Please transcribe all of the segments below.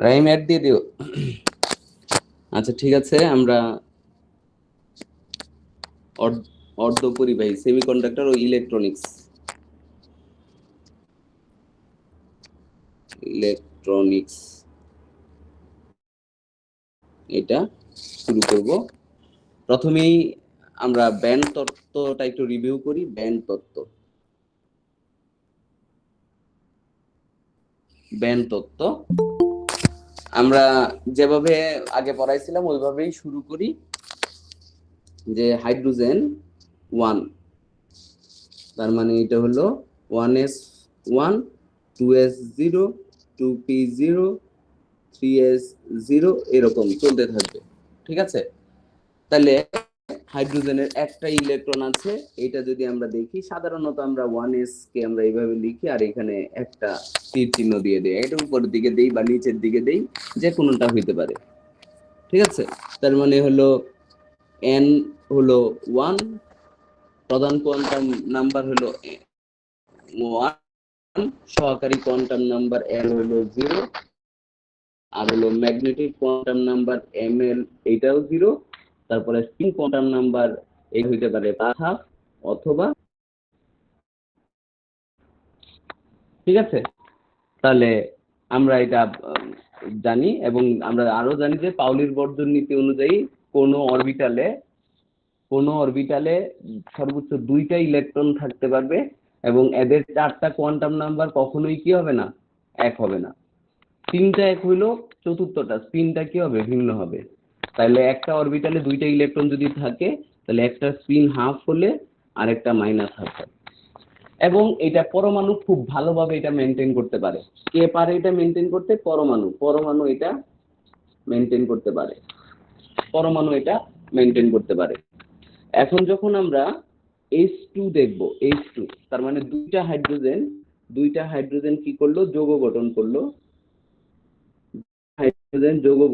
Rhyme add দিয়ে দিও। আচ্ছা ঠিক আছে, আমরা অর্ধপরিবাহী সেমিকন্ডাক্টর ও ইলেকট্রনিক্স ইলেকট্রনিক্স এটা শুরু করব। প্রথমেই আমরা ব্যান্ড তত্ত্বটা একটু রিভিউ করি। ব্যান্ড তত্ত্ব আমরা যেভাবে আগে পড়াইছিলাম ওইভাবেই শুরু করি। যে হাইড্রোজেন 1, তার মানে এটা হলো 1s1, 2s0, 2p0, 3s0, এরকম চলতে থাকবে। ঠিক আছে, তাহলে হাইড্রোজেনের একটা ইলেকট্রন আছে। এটা যদি আমরা দেখি, সাধারণত আমরা 1s কে আমরা এইভাবে লিখি আর এখানে একটা তীর চিহ্ন দিয়ে দেই। এটা উপরের দিকে দেই বা নিচের দিকে দেই, যে কোনোটা হইতে পারে। ঠিক আছে, তার মানে হলো n হলো 1, প্রধান কোয়ান্টাম নাম্বার হলো 1, সহকারী কোয়ান্টাম নাম্বার l হলো 0, আর হলো ম্যাগনেটিক কোয়ান্টাম নাম্বার ml, এটাও 0। তারপরে স্পিন কোয়ান্টাম নাম্বার এই হইতে পারে ½ অথবা, ঠিক আছে। তাহলে আমরা এটা জানি, এবং আমরা আরো জানি যে পাউলির বর্জন নীতি অনুযায়ী কোন অরবিটালে সর্বোচ্চ 2টা ইলেকট্রন থাকতে পারবে, এবং এদের 4টা কোয়ান্টাম নাম্বার কখনোই কি হবে না, এক হবে না। 3টা এক হইলো, চতুর্থটা স্পিনটা কি হবে, ভিন্ন হবে। তাহলে একটা অরবিটালে 2টা ইলেকট্রন যদি থাকে, তাহলে একটা স্পিন হাফ হলে আরেকটা মাইনাস হাফ হয়। এবং এটা পরমাণু খুব ভালোভাবে এটা মেনটেন করতে পারে। কে পারে এটা মেনটেন করতে? পরমাণু এটা মেনটেন করতে পারে। এখন যখন আমরা H2 দেখব, H2 তার মানে দুইটা হাইড্রোজেন কি করলো, যৌগ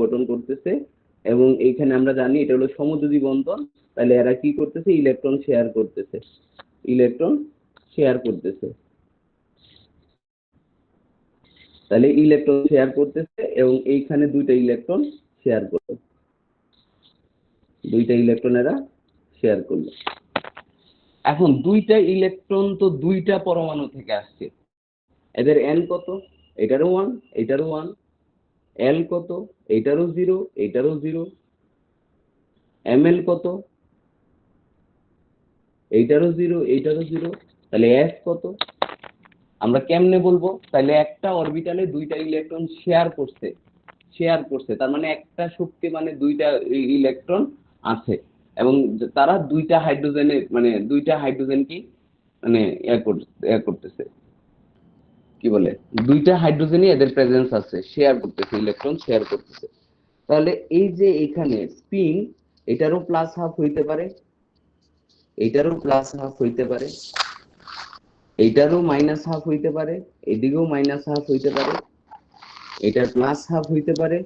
গঠন করতেছে। এবং এইখানে আমরা জানি এটা হলো সমযোজী বন্ধন। তাহলে এরা কি করতেছে, ইলেকট্রন শেয়ার করতেছে। তাহলে ইলেকট্রন শেয়ার করতেছে, এবং এইখানে দুইটা ইলেকট্রন এরা শেয়ার করলো। এখন দুইটা ইলেকট্রন তো দুইটা পরমাণু থেকে আসছে। এদের n কত? এটারও 1, এটারও 1। l কত? এটারও 0, এটারও 0। ml কত? এইটারও 0, এইটারও 0। তাহলে s কত? আমরা কেমনে বলবো? তাহলে একটা অরবিটালে দুইটা ইলেকট্রন শেয়ার করছে, তার মানে একটা শক্তি মানে দুইটা ইলেকট্রন আছে। এবং তারা দুইটা হাইড্রোজেন কি মানে করতেছে, কি বলে, দুইটা হাইড্রোজেনই এদের প্রেজেন্স আছে, ইলেকট্রন শেয়ার করতেছে। তাহলে এই যে এখানে স্পিন, এটারও প্লাস হাফ হইতে পারে, এটারও প্লাস হাফ হইতে পারে, এইটারও মাইনাস হাফ হইতে পারে, এদিকেও মাইনাস হাফ হইতে পারে, এটার প্লাস হাফ হইতে পারে,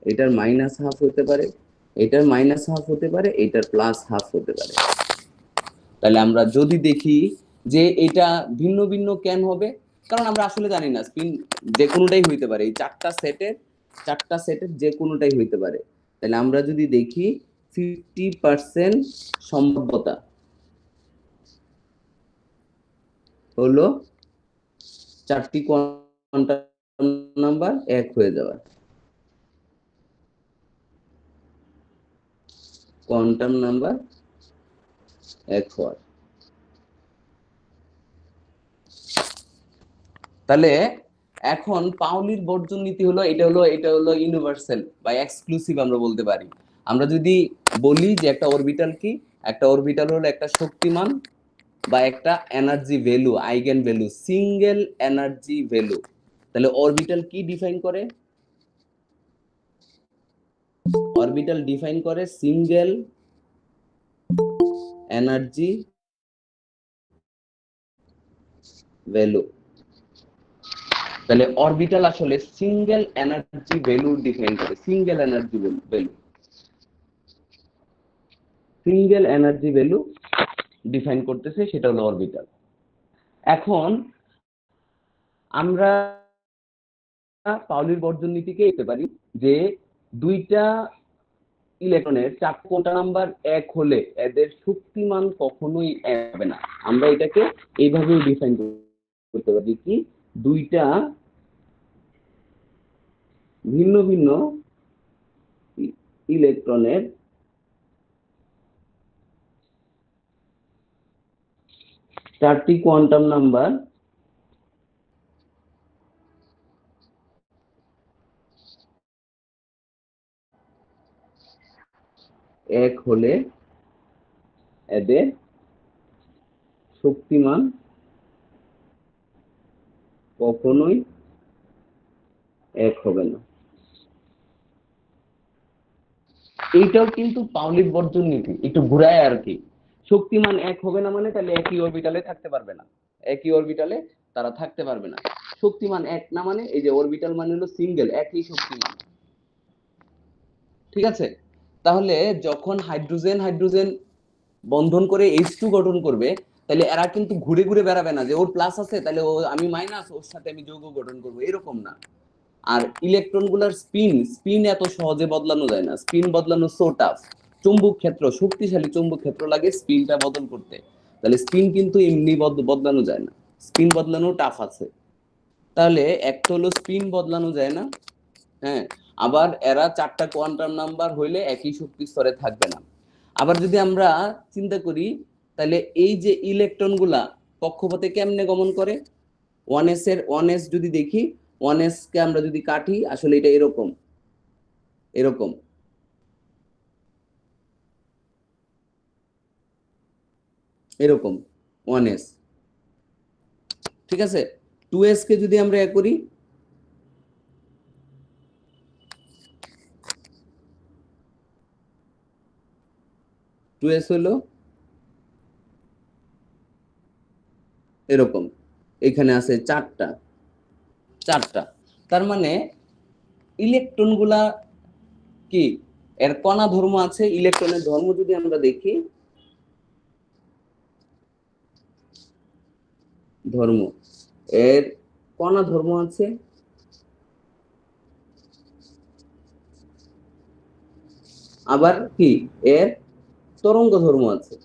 এটার মাইনাস হাফ হতে পারে, এটার মাইনাস হাফ হতে পারে, এটার প্লাস হাফ হতে পারে। তাহলে আমরা যদি দেখি যে এটা ভিন্ন ভিন্ন কেন হবে, কারণ আমরা আসলে জানি না, স্পিন যে কোনোটাই হইতে পারে, এই চারটা সেটের যে কোনোটাই হইতে পারে। তাহলে আমরা যদি দেখি 50% সম্ভাব্যতা হলো চারটি কোয়ান্টাম নাম্বার এক হয়ে যাওয়ার, কোয়ান্টাম নাম্বার এক হওয়ার। তাহলে এখন পাউলির বর্জন নীতি হলো, এটা হলো ইউনিভার্সাল বা এক্সক্লুসিভ আমরা বলতে পারি। আমরা যদি বলি যে একটা অরবিটাল কি, একটা অরবিটাল হলো একটা শক্তিমান বা একটা energy value, eigen value, single energy value. তাহলে অরবিটাল কি ডিফাইন করে? অরবিটাল ডিফাইন করে সিঙ্গেল এনার্জি ভ্যালু। তাহলে অরবিটাল আসলে সিঙ্গেল এনার্জি ভ্যালু ডিফাইন করে, সিঙ্গেল এনার্জি ভ্যালু ডিফাইন করতেছে, সেটা হলো অরবিটাল। এখন আমরা পাউলির বর্জন নীতিকে পেতে পারি যে দুইটা ইলেকট্রনের চার কোয়ান্টাম নাম্বার এক হলে এদের শক্তিমান কখনোই এক হবে না। আমরা এটাকে এইভাবে ডিফাইন করতে পারি কি দুইটা ভিন্ন ভিন্ন ইলেকট্রনের চারটি কোয়ান্টাম নাম্বার এক হলে এদের শক্তিমান কখনোই এক হবে না। এইটাও কিন্তু পাউলির বর্জন নীতি, একটু ঘুরায় আর কি। শক্তিমান এক হবে না মানে তাহলে একই অরবিটালে থাকতে পারবে না, একই অরবিটালে তারা থাকতে পারবে না। শক্তিমান এক না মানে এই যে অরবিটাল মানে হলো সিঙ্গেল, একই শক্তিমান। ঠিক আছে, তাহলে যখন হাইড্রোজেন হাইড্রোজেন বন্ধন করে H2 গঠন করবে তাহলে এরা কিন্তু ঘুরে ঘুরে বেড়াবে না যে ওর প্লাস আছে তাহলে ও আমি মাইনাস, ওর সাথে আমি যৌগ গঠন করব, এরকম না। আর ইলেকট্রন গুলার স্পিন এত সহজে বদলানো যায় না, স্পিন বদলানো সো টাফ। চুম্বক ক্ষেত্র, শক্তিশালী চুম্বক ক্ষেত্র লাগে স্পিনটা বদল করতে, তাহলে স্পিন কিন্তু এমনি বদলানো যায় না, স্পিন বদলানো টাফ আছে। তাহলে একটা হলো স্পিন বদলানো যায় না, হ্যাঁ, আবার এরা চারটা কোয়ান্টাম নাম্বার হইলে একই শক্তি স্তরে থাকবে না। আবার যদি আমরা চিন্তা করি তাহলে এই যে ইলেকট্রন গুলা কক্ষপথে কেমনে গমন করে, 1s এর 1s যদি দেখি, 1s কে আমরা যদি কাটি আসলে এটা এরকম এরকম এরকম 1s। ঠিক আছে, 2s কে যদি আমরা এ করি, 2s হলো এরকম, এখানে আছে চারটা চারটা। তার মানে ইলেকট্রন গুলা কি এর কণা ধর্ম আছে, ইলেকট্রনের ধর্ম যদি আমরা দেখি, ধর্ম এর কণা ধর্ম আছে, আবার কি এর তরঙ্গ ধর্ম আছে।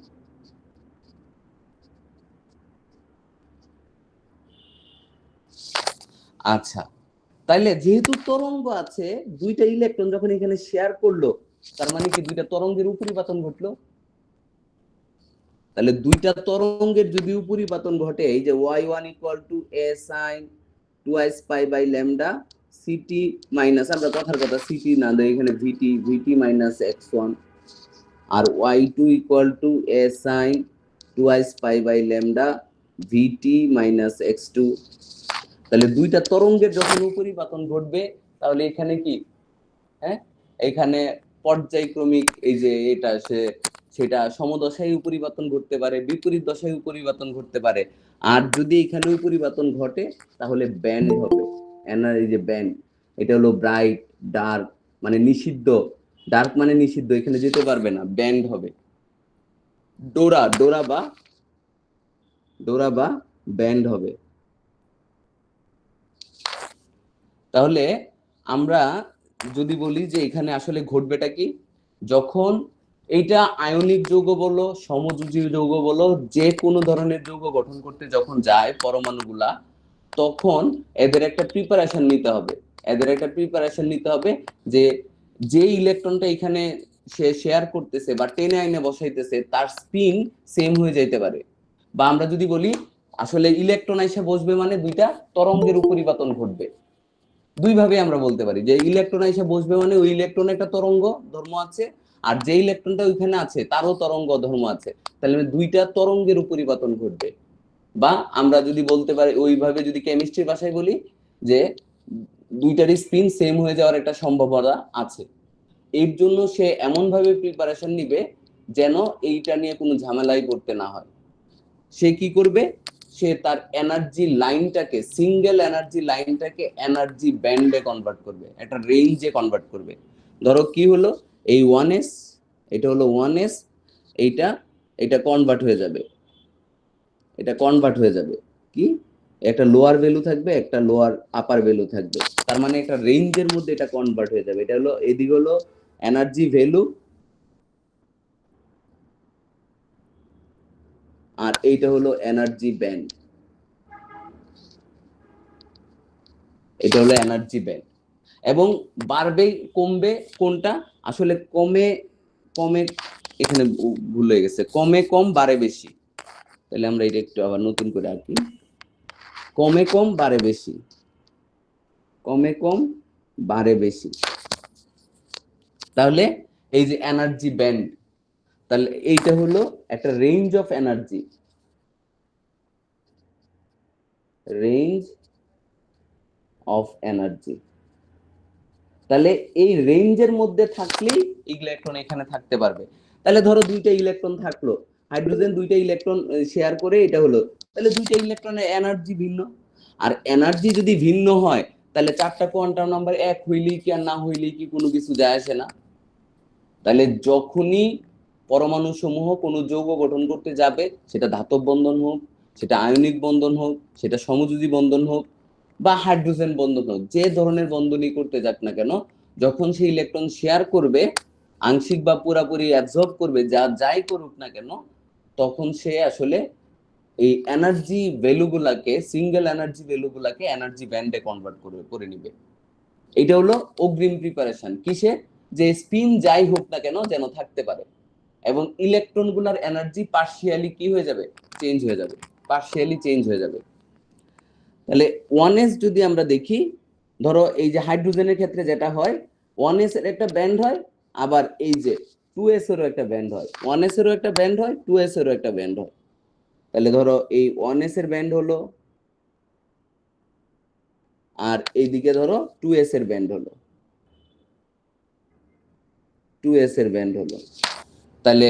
আচ্ছা, তাইলে যেহেতু তরঙ্গ আছে, দুইটা ইলেকট্রন যখন এখানে শেয়ার করলো তার মানে কি দুইটা তরঙ্গের উপরিপাতন ঘটলো। তাহলে দুইটা তরঙ্গের যদি উপরিপাতন ঘটে, এই যে y1 = a sin 2s pi by lambda ct minus, আমরা কথার কথা ct না দেই এখানে vt minus x1, R y2 = a sin 2s pi by lambda vt minus x2। তাহলে দুইটা তরঙ্গের যখন উপরিপাতন ঘটবে তাহলে এখানে কি, হ্যাঁ, এখানে পর্যায়ক্রমিক এই যে এটা সেটা সমদশায় উপরিপাতন ঘটতে পারে, বিপরীত দশায় উপরিপাতন ঘটতে পারে। আর যদি এখানে উপরিপাতন ঘটে তাহলে ব্যান্ড হবে, এই যে ব্যান্ড, এটা হলো ব্রাইট, ডার্ক মানে নিষিদ্ধ, ডার্ক মানে নিষিদ্ধ, এখানে যেতে পারবে না, ব্যান্ড হবে। ডোরা ডোরা বা ব্যান্ড হবে। তাহলে আমরা যদি বলি যে এখানে আসলে ঘটবেটা কি, যখন এইটা আয়নিক যৌগ বলো, সমযোজী যৌগ বলো, যে কোনো ধরনের যৌগ গঠন করতে যখন যায় পরমাণুগুলা, তখন এদের একটা প্রিপারেশন নিতে হবে, যে যে ইলেকট্রনটা এখানে সে শেয়ার করতেছে বা টেনে আইনে বসাইতেছে তার স্পিন সেম হয়ে যাইতে পারে। বা আমরা যদি বলি আসলে ইলেকট্রন এসে বসবে মানে দুইটা তরঙ্গের উপরিপাতন ঘটবে। দুই ভাবে আমরা বলতে পারি যে ইলেকট্রন এসে বসবে মানে ওই ইলেকট্রন একটা তরঙ্গ ধর্ম আছে, আর যে ইলেকট্রনটা ওইখানে আছে তারও তরঙ্গ ধর্ম আছে, তাহলে দুইটা তরঙ্গের উপরিপাতন ঘটবে। বা আমরা যদি বলতে পারি ওইভাবে, যদি কেমিস্ট্রির ভাষায় বলি যে দুইটারই স্পিন সেম হয়ে যাওয়ার একটা সম্ভাবনা আছে। এর জন্য সে এমন ভাবে প্রিপারেশন নিবে যেন এইটা নিয়ে কোনো ঝামেলায় পড়তে না হয়। সে কি করবে, সে তার এনার্জি লাইনটাকে, সিঙ্গেল এনার্জি লাইনটাকে এনার্জি ব্যান্ডে কনভার্ট করবে, একটা রেঞ্জে কনভার্ট করবে। ধরো কি হলো, এই 1s, এটা হলো 1s, এইটা এটা কনভার্ট হয়ে যাবে, এটা কনভার্ট হয়ে যাবে কি একটা লোয়ার ভ্যালু থাকবে, একটা লোয়ার আপার ভ্যালু থাকবে। তার মানে একটা রেঞ্জের মধ্যে এটা কনভার্ট হয়ে যাবে। এটা হলো, এদিকে হলো এনার্জি ভ্যালু, আর এইটা হলো এনার্জি ব্যান্ড। এটা হলো এনার্জি ব্যান্ড। এবং বাড়বে কমবে কোনটা? আসলে কমে কমে, এখানে ভুল হয়ে গেছে, কমে কম বাড়ে বেশি। তাহলে আমরা এটা একটু আবার নতুন করে আঁকি। কমে কম বাড়ে বেশি, কমে কম বাড়ে বেশি। তাহলে এই যে এনার্জি ব্যান্ড, তাহলে এইটা হলো একটা range of energy, range of energy. তাহলে এই রেঞ্জের মধ্যে থাকলেই ইলেকট্রন এখানে থাকতে পারবে। তাহলে ধরো দুইটা ইলেকট্রন থাকলো, হাইড্রোজেন দুইটা ইলেকট্রন শেয়ার করে, এটা হলো, তাহলে দুইটা ইলেকট্রনের এনার্জি ভিন্ন। আর এনার্জি যদি ভিন্ন হয়, তাহলে চারটা কোয়ান্টাম নাম্বার এক হইলেই কি আর না হইলেই কি কোনো কিছু যায় আসে না? তাহলে যখনই পরমাণু সমূহ কোনো যৌগ গঠন করতে যাবে, সেটা ধাতব বন্ধন হোক, সেটা আয়নিক বন্ধন হোক, সেটা সমযোজী বন্ধন হোক, বা হাইড্রোজেন বন্ধন হোক, যে ধরনের বন্ধনই করতে যাক না কেন, যখন সে ইলেকট্রন শেয়ার করবে, আংশিক বা পুরাপুরি অ্যাবজর্ব করবে, যা যাই করুক না কেন, তখন সে আসলে এই এনার্জি ভ্যালুগুলাকে, সিঙ্গেল এনার্জি ভ্যালুগুলাকে এনার্জি ব্যান্ডে কনভার্ট করে নিবে। এটা হলো অগ্রিম প্রিপারেশন কিসে? যে স্পিন যাই হোক না কেন যেন থাকতে পারে, এবং ইলেকট্রন গুলার এনার্জি পার্শিয়ালি কি হয়ে যাবে? চেঞ্জ হয়ে যাবে, পার্শিয়ালি চেঞ্জ হয়ে যাবে। তাহলে 1s যদি আমরা দেখি, ধরো এই যে হাইড্রোজেনের ক্ষেত্রে যেটা হয়, 1s এর একটা ব্যান্ড হয়, আবার এই যে 2s এরও একটা ব্যান্ড হয়, 1s এরও একটা ব্যান্ড হয়, 2s এরও একটা ব্যান্ড হয়। তাহলে ধরো এই 1s এর ব্যান্ড হলো, আর এইদিকে ধরো 2s এর ব্যান্ড হলো, 2s এর ব্যান্ড হলো। তাহলে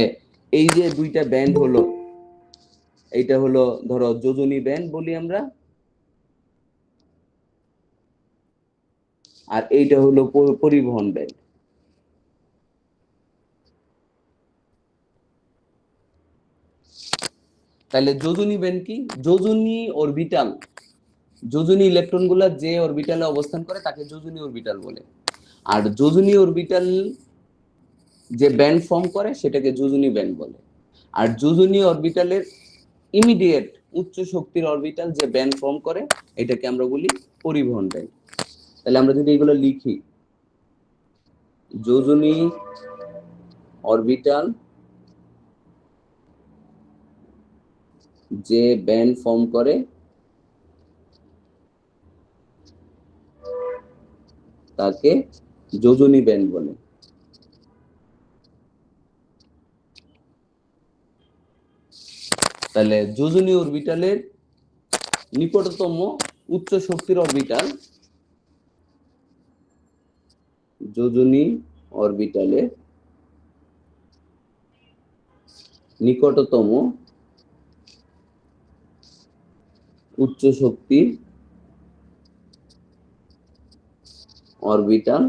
এই যে দুইটা ব্যান্ড হলো, এইটা হলো ধরো যোজনী ব্যান্ড বলি আমরা, আর এইটা হলো পরিবহন ব্যান্ড। তাহলে যোজনী ব্যান্ড কি? যোজনী অরবিটাল, যোজনী ইলেকট্রন গুলা যে অরবিটালে অবস্থান করে তাকে যোজনী অরবিটাল বলে। আর যোজনী অরবিটাল যে ব্যান্ড ফর্ম করে সেটাকে যোজনী ব্যান্ড বলে। আর যোজনী অরবিটালের ইমিডিয়েট উচ্চ শক্তির অরবিটাল যে ব্যান্ড ফর্ম করে, এটাকে আমরা বলি পরিবহন ব্যান্ড। তাহলে আমরা যদি এগুলো লিখি, যোজনী অরবিটাল যে ব্যান্ড ফর্ম করে তাকে যোজনী ব্যান্ড বলে। তাহলে যোজনী অরবিটালের নিকটতম উচ্চ শক্তির অরবিটাল, যোজনী অরবিটালের নিকটতম উচ্চ শক্তির অরবিটাল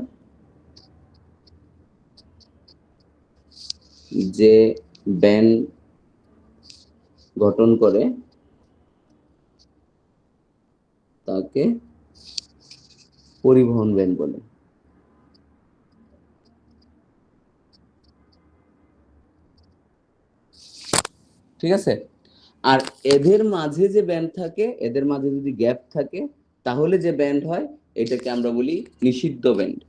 যে ব্যান্ড গঠন করে তাকে পরিবহন ব্যান্ড বলে। ঠিক আছে? আর এদের মাঝে যে ব্যান্ড থাকে, এদের মাঝে যদি গ্যাপ থাকে, তাহলে যে ব্যান্ড হয় এটাকে আমরা বলি নিষিদ্ধ ব্যান্ড।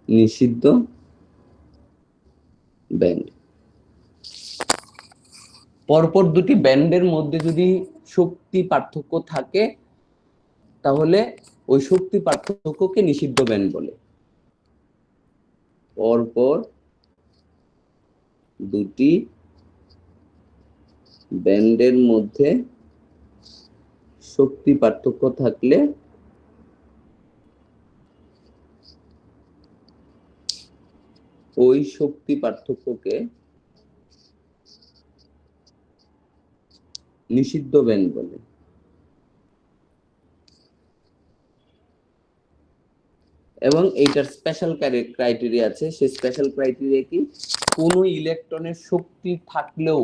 নিষিদ্ধ ব্যান্ড। পরপর দুটি ব্যান্ডের মধ্যে যদি শক্তি পার্থক্য থাকে, তাহলে ওই শক্তি পার্থক্যকে নিষিদ্ধ ব্যান্ড বলে। পরপর দুটি ব্যান্ডের মধ্যে শক্তি পার্থক্য থাকলে ওই শক্তি পার্থক্যকে নিষিদ্ধ ব্যান্ড বলে। এবং এইটার স্পেশাল ক্রাইটেরিয়া আছে। সেই স্পেশাল ক্রাইটেরিয়া কি, কোনো ইলেকট্রনের শক্তি থাকলেও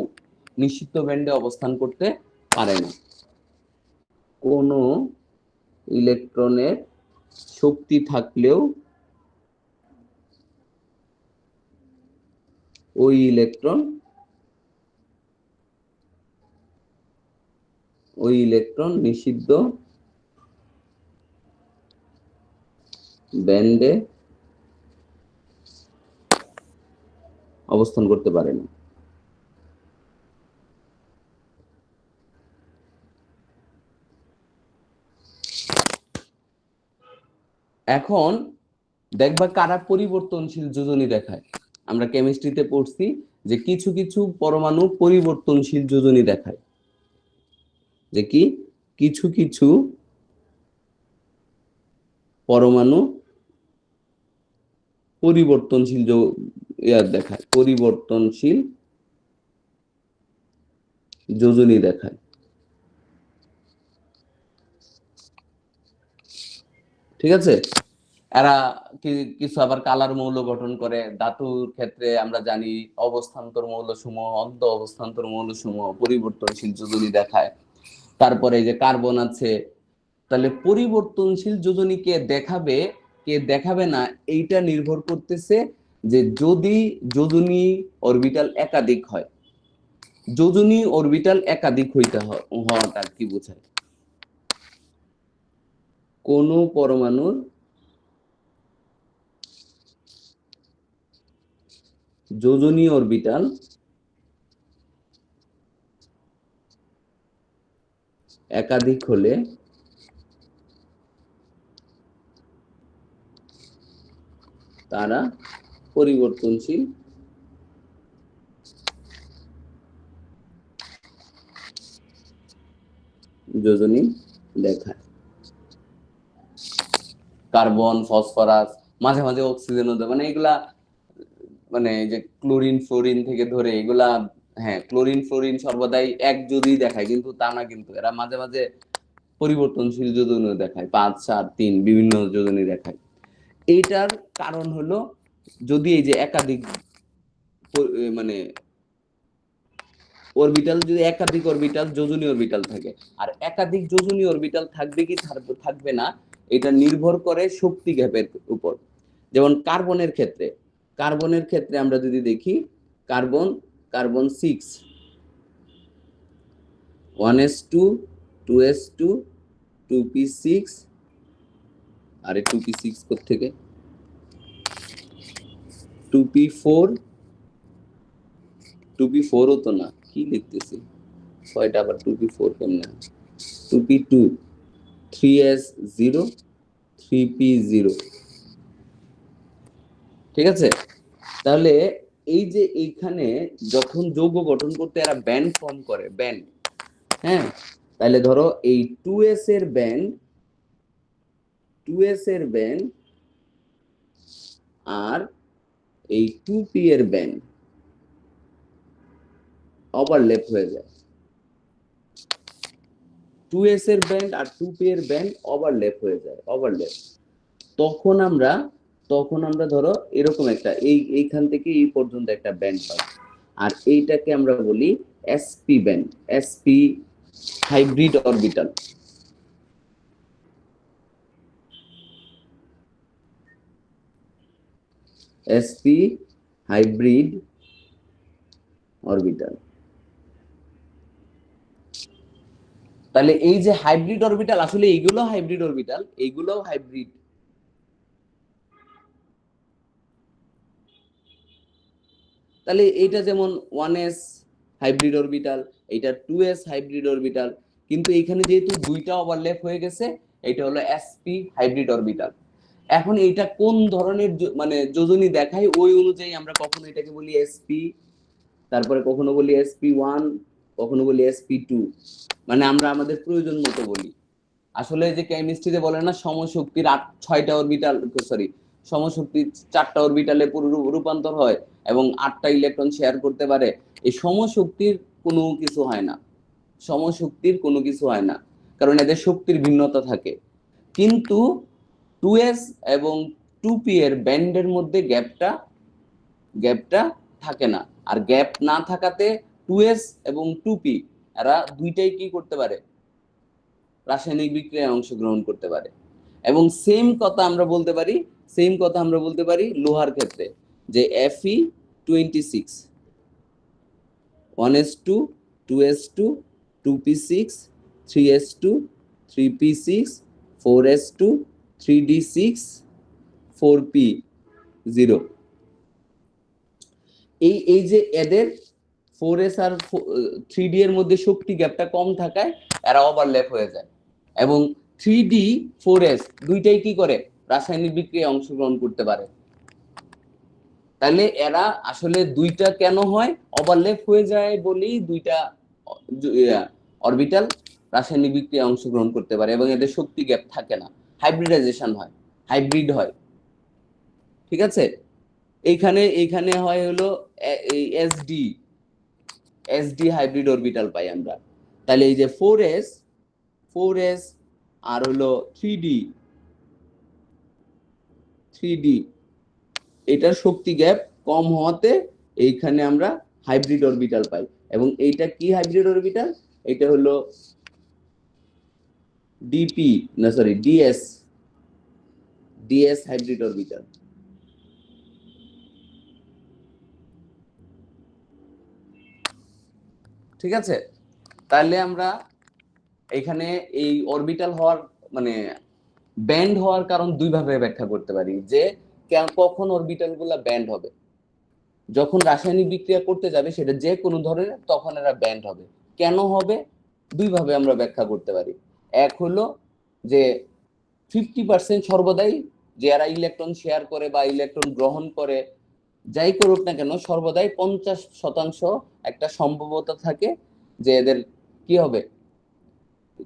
নিষিদ্ধ ব্যান্ডে অবস্থান করতে পারে না। কোনো ইলেকট্রনের শক্তি থাকলেও ওই ইলেকট্রন নিষিদ্ধ ব্যান্ডে অবস্থান করতে পারে না। এখন দেখবা কারা পরিবর্তনশীল যোজনী দেখায়। আমরা কেমিস্ট্রিতে পড়ছি যে কিছু কিছু পরমাণু পরিবর্তনশীল যোজনী দেখায়, যে কি কিছু কিছু পরমাণু পরিবর্তনশীল দেখায়, পরিবর্তনশীল যোজনী দেখায়। ঠিক আছে, এরা কিছু আবার কালার মৌল গঠন করে। ধাতুর ক্ষেত্রে আমরা জানি অবস্থান্তর মৌলসমূহ, অন্ত অবস্থান্তর মৌলসমূহ পরিবর্তনশীল যোজনী দেখায়। তারপরে এই যে কার্বন আছে, তাহলে পরিবর্তনশীল যোজনী কে দেখাবে কে দেখাবে না এইটা নির্ভর করতেছে যে যদি যোজনী অরবিটাল একাধিক হয়। যোজনী অরবিটাল একাধিক হওয়াটা কি বোঝায়, কোন পরমাণুর যোজনী অরবিটাল একাধিক হলে তারা পরিবর্তনশীল যোজনী দেখায়। কার্বন, ফসফরাস, মাঝে মাঝে অক্সিজেনও দেয়, মানে এগুলা মানে যে ক্লোরিন ফ্লোরিন থেকে ধরে এগুলা, হ্যাঁ ক্লোরিন ফ্লোরিন সর্বদাই এক যোজনী দেখায়, কিন্তু তা না, কিন্তু এরা মাঝে মাঝে পরিবর্তনশীল যোজনীও দেখায়, 5 7 3 বিভিন্ন যোজনী দেখায়। এইটার কারণ হলো যদি এই যে একাধিক মানে অরবিটাল, যদি একাধিক অরবিটাল যোজনী অরবিটাল থাকে, আর একাধিক যোজনী অরবিটাল থাকবে কি থাকবে না এটা নির্ভর করে শক্তি গ্যাপের উপর। যেমন কার্বনের ক্ষেত্রে আমরা যদি দেখি, কার্বন 6 1s2 2s2 2p6 আরে 2p6 থেকে 2p4 2p4ও তো না, কি লিখতেছি ছয়টা আবার 2p4 কেমনে, 2p2 3s0 3p0। ঠিক আছে, তাহলে এই যে এইখানে যখন যৌগ গঠন করতে এরা ব্যান্ড ফর্ম করে, ব্যান্ড, হ্যাঁ, তাহলে ধরো এই 2s এর ব্যান্ড আর এই 2p এর ব্যান্ড ওভারল্যাপ হয়ে যায়। 2s এর ব্যান্ড আর 2p এর ব্যান্ড ওভারল্যাপ হয়ে যায়, তখন আমরা ধরো এরকম একটা এইখান থেকে এই পর্যন্ত একটা ব্যান্ড পাই, আর এইটাকে আমরা বলি sp band, sp hybrid orbital. sp hybrid orbital. তাহলে এই যে হাইব্রিড অরবিটাল, আসলে এইগুলো হাইব্রিড অরবিটাল, এইগুলোও হাইব্রিড। তাহলে এইটা যেমন 1s হাইব্রিড অরবিটাল, এটা 2s হাইব্রিড অরবিটাল, কিন্তু এখানে যেহেতু দুইটা ওভারল্যাপ হয়ে গেছে, এটা হলো sp হাইব্রিড অরবিটাল। এখন এইটা কোন ধরনের মানে যোজনী দেখায় ওই অনুযায়ী আমরা কখনো এটাকে বলি sp, তারপরে কখনো বলি sp1, কখনো বলি sp2, মানে আমরা আমাদের প্রয়োজন মতো বলি। আসলে যে কেমিস্ট্রিতে বলে না সমশক্তির 6টা অরবিটাল, সরি সমশক্তির 4টা অরবিটালে রূপান্তর হয় এবং 8টা ইলেকট্রন শেয়ার করতে পারে, এই সমশক্তির কোনো কিছু হয় না, কারণ এদের শক্তির ভিন্নতা থাকে। কিন্তু 2s এবং 2p এর ব্যান্ডের মধ্যে গ্যাপটা থাকে না। আর গ্যাপ না থাকাতে 2s এবং 2p এরা দুইটাই কি করতে পারে, রাসায়নিক বিক্রিয়ায় অংশগ্রহণ করতে পারে। এবং সেম কথা আমরা বলতে পারি লোহার ক্ষেত্রে, যে Fe26 1s2 2s2 2p6 3s2 3p6 4s2 3d6 4p0। এই যে এদের 4s আর 3d এর মধ্যে শক্তি গ্যাপটা কম থাকায় এরা ওভারল্যাপ হয়ে যায়, এবং 3d 4s দুইটাই কি করে, রাসায়নিক বিক্রিয়ায় অংশগ্রহণ করতে পারে। তাহলে এরা আসলে দুইটা কেন হয়, ওভারল্যাপ হয়ে যায় বলেই দুইটা অরবিটাল রাসায়নিক বিক্রিয়ায় অংশগ্রহণ করতে পারে এবং এদের শক্তি গ্যাপ থাকে না, হাইব্রিডাইজেশন হয়, হাইব্রিড হয়। ঠিক আছে, এইখানে হয় হলো এসডি হাইব্রিড অরবিটাল পাই আমরা। তাহলে এই যে 4s আর হলো 3d এটার শক্তি গ্যাপ কম হওয়াতে এইখানে আমরা হাইব্রিড অরবিটাল পাই। এবং এইটা কি হাইব্রিড অরবিটাল, এটা হলো ডিএস হাইব্রিড অরবিটাল। ঠিক আছে, তাহলে আমরা এখানে এই অরবিটাল হওয়ার মানে ব্যান্ড হওয়ার কারণ দুই ভাবে ব্যাখ্যা করতে পারি, যে কখন অরবিটাল গুলা ব্যান্ড হবে, যখন রাসায়নিক বিক্রিয়া করতে যাবে সেটা যে কোনো ধরনের, তখন এরা ব্যান্ড হবে। কেন হবে, দুই ভাবে আমরা ব্যাখ্যা করতে পারি। এক হলো যে 50% সর্বদাই যে এরা ইলেকট্রন শেয়ার করে বা ইলেকট্রন গ্রহণ করে, যাই করুক না কেন, সর্বদাই 50% একটা সম্ভাবনা থাকে যে এদের কি হবে,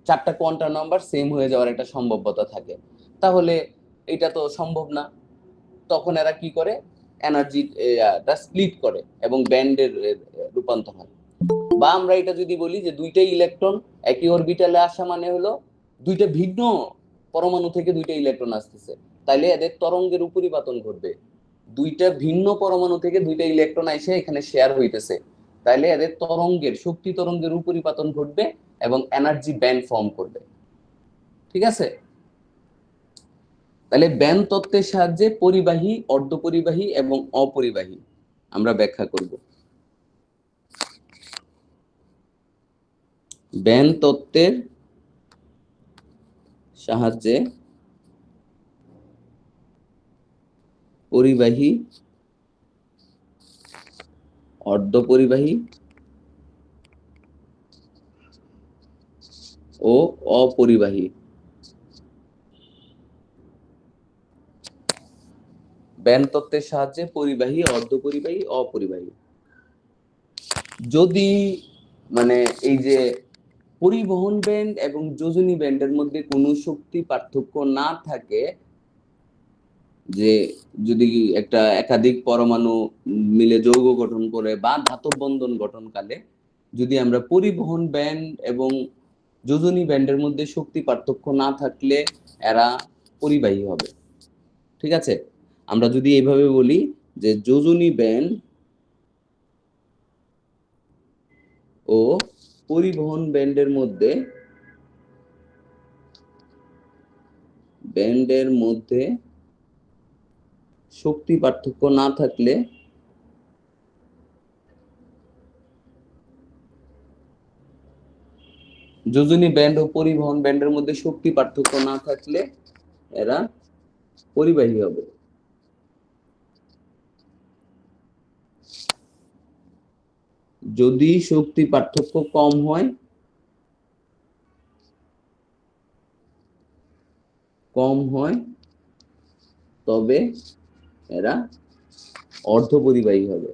চারটা কোয়ান্টাম নাম্বার সেম হয়ে যাওয়ার একটা সম্ভাব্যতা থাকে। তাহলে এটা তো সম্ভব না, তখন এরা কি করে, এনার্জিটা স্প্লিট করে এবং ব্যান্ডের রূপান্তর হয়। বা আমরা এটা যদি বলি যে দুইটাই ইলেকট্রন একই অরবিটালে আসা মানে হলো দুইটা ভিন্ন পরমাণু থেকে দুইটা ইলেকট্রন আসতেছে, তাইলে এদের তরঙ্গের উপরিপাতন ঘটবে। দুইটা ভিন্ন পরমাণু থেকে দুইটা ইলেকট্রন এসে এখানে শেয়ার হইতেছে, তাইলে এদের শক্তি তরঙ্গের উপরিপাতন ঘটবে এবং এনার্জি ব্যান্ড ফর্ম করবে। ঠিক আছে, তাহলে ব্যান্ড তত্ত্বের সাহায্যে পরিবাহী, অর্ধপরিবাহী এবং অপরিবাহী আমরা ব্যাখ্যা করব। ব্যান্ড তত্ত্বের সাহায্যে পরিবাহী, অর্ধপরিবাহী ও অপরিবাহী ব্যান্ড তত্ত্বের সাহায্যে পরিবাহী, অর্ধপরিবাহী, অপরিবাহী। যদি মানে এই যে পরিবহন ব্যান্ড এবং যোজনী ব্যান্ডের মধ্যে কোনো শক্তি পার্থক্য না থাকে, যে যদি একটা একাধিক পরমাণু মিলে যৌগ গঠন করে বা ধাতব বন্ধন গঠনকালে যদি আমরা পরিবহন ব্যান্ড এবং যোজনী ব্যান্ডের মধ্যে শক্তি পার্থক্য না থাকলে এরা পরিবাহী হবে। ঠিক আছে, আমরা যদি এইভাবে বলি যে যোজনী ব্যান্ড ও পরিবহন ব্যান্ডের মধ্যে শক্তি পার্থক্য না থাকলে যোজনী ব্যান্ড ও পরিবহন ব্যান্ডের মধ্যে শক্তি পার্থক্য না থাকলে এরা পরিবাহী হবে। যদি শক্তি পার্থক্য কম হয় তবে এরা অর্ধপরিবাহী হবে।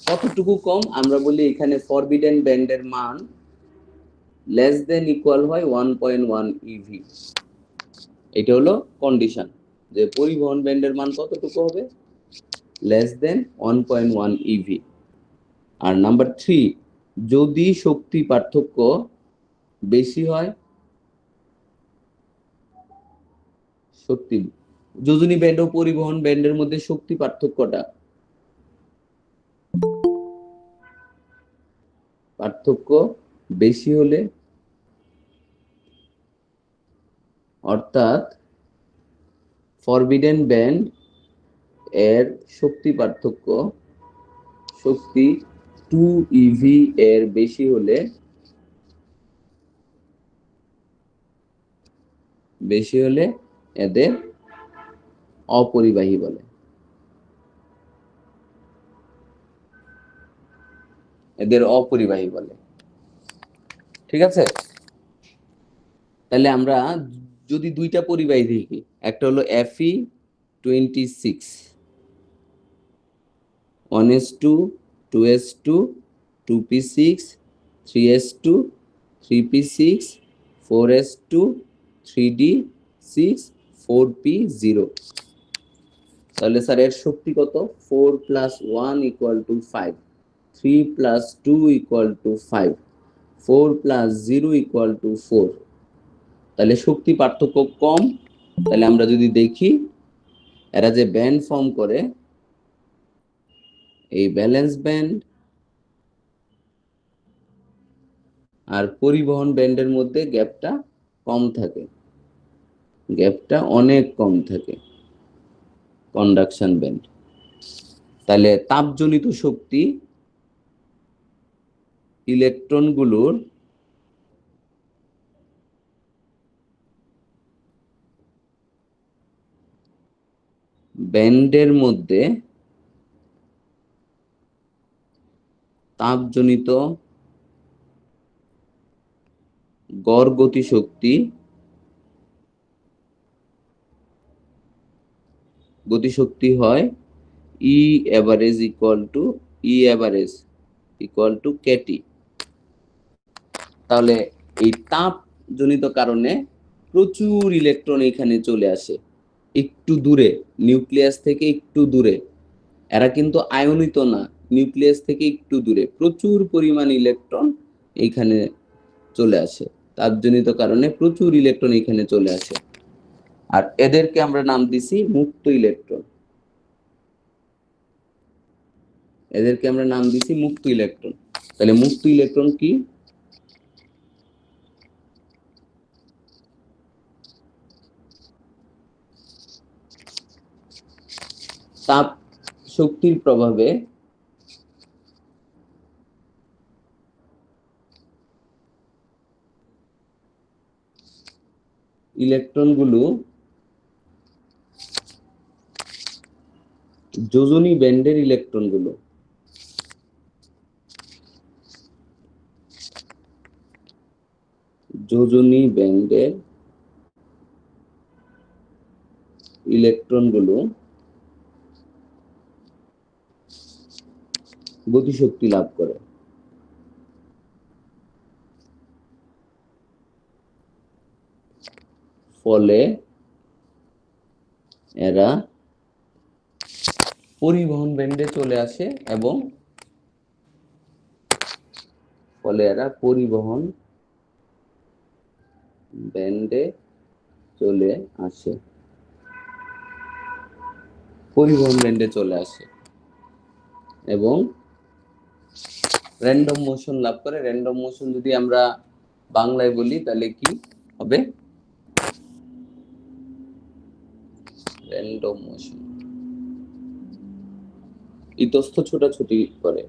কতটুকু কম, আমরা বলি এখানে ফরবিডেন ব্যান্ডের মান লেস দেন ইকুয়াল হয় 1.1 eV। এটা হলো কন্ডিশন, যে পরিবহন ব্যান্ডের মান কতটুকু হবে, লেস দেন 1.1 eV। আর নাম্বার 3, যদি শক্তি পার্থক্য বেশি হয় শক্তি যোজনী ব্যান্ড ও পরিবহন ব্যান্ডের মধ্যে শক্তি পার্থক্যটা পার্থক্য বেশি হলে অর্থাৎ ফরবিডেন ব্যান্ড এর শক্তি পার্থক্য শক্তি 2 eV এর বেশি হলে এদের অপরিবাহী বলে। ঠিক আছে, তাহলে আমরা যদি দুইটা পরিবাহী দেখি, একটা হলো Fe26 1s2 2s2 2p6 3s2 3p6 4s2 3d6 4p0, তাহলে স্যার এর শক্তি কত? 4 + 1 = 5, 3 + 2 = 5, 4 + 0 = 4। তাহলে শক্তি পার্থক্য কম। তাহলে আমরা যদি দেখি এরা যে ব্যান্ড ফর্ম করে, এই ব্যালেন্স ব্যান্ড আর পরিবহন ব্যান্ডের মধ্যে গ্যাপটা কম থাকে, গ্যাপটা অনেক কম থাকে কন্ডাকশন ব্যান্ড। তাহলে তাপজনিত শক্তি ইলেকট্রনগুলোর ব্যান্ডের মধ্যে তাপজনিত গড় গতিশক্তি হয় E average = kT। তাহলে এই তাপজনিত কারণে প্রচুর ইলেকট্রন এখানে চলে আসে একটু দূরে, নিউক্লিয়াস থেকে একটু দূরে। এরা কিন্তু আয়নিত না, নিউক্লিয়াস থেকে একটু দূরে প্রচুর পরিমাণ ইলেকট্রন এখানে চলে আসে। তাপজনিত কারণে প্রচুর ইলেকট্রন এখানে চলে আসে, আর এদেরকে আমরা নাম দিছি মুক্ত ইলেকট্রন। তাহলে মুক্ত ইলেকট্রন কি? তাপ শক্তির প্রভাবে ইলেকট্রনগুলো যোজনী ব্যান্ডের ইলেকট্রনগুলো যোজনী ব্যান্ডের ইলেকট্রনগুলো গতিশক্তি লাভ করে। ফলে এরা পরিবহন ব্যান্ডে চলে আসে এবং পরিবহন ব্যান্ডে চলে আসে এবং র্যান্ডম মোশন লাভ করে। র্যান্ডম মোশন যদি আমরা বাংলায় বলি তাহলে কি হবে? র্যান্ডম মোশন ইতস্ত ছোটাছুটি করে।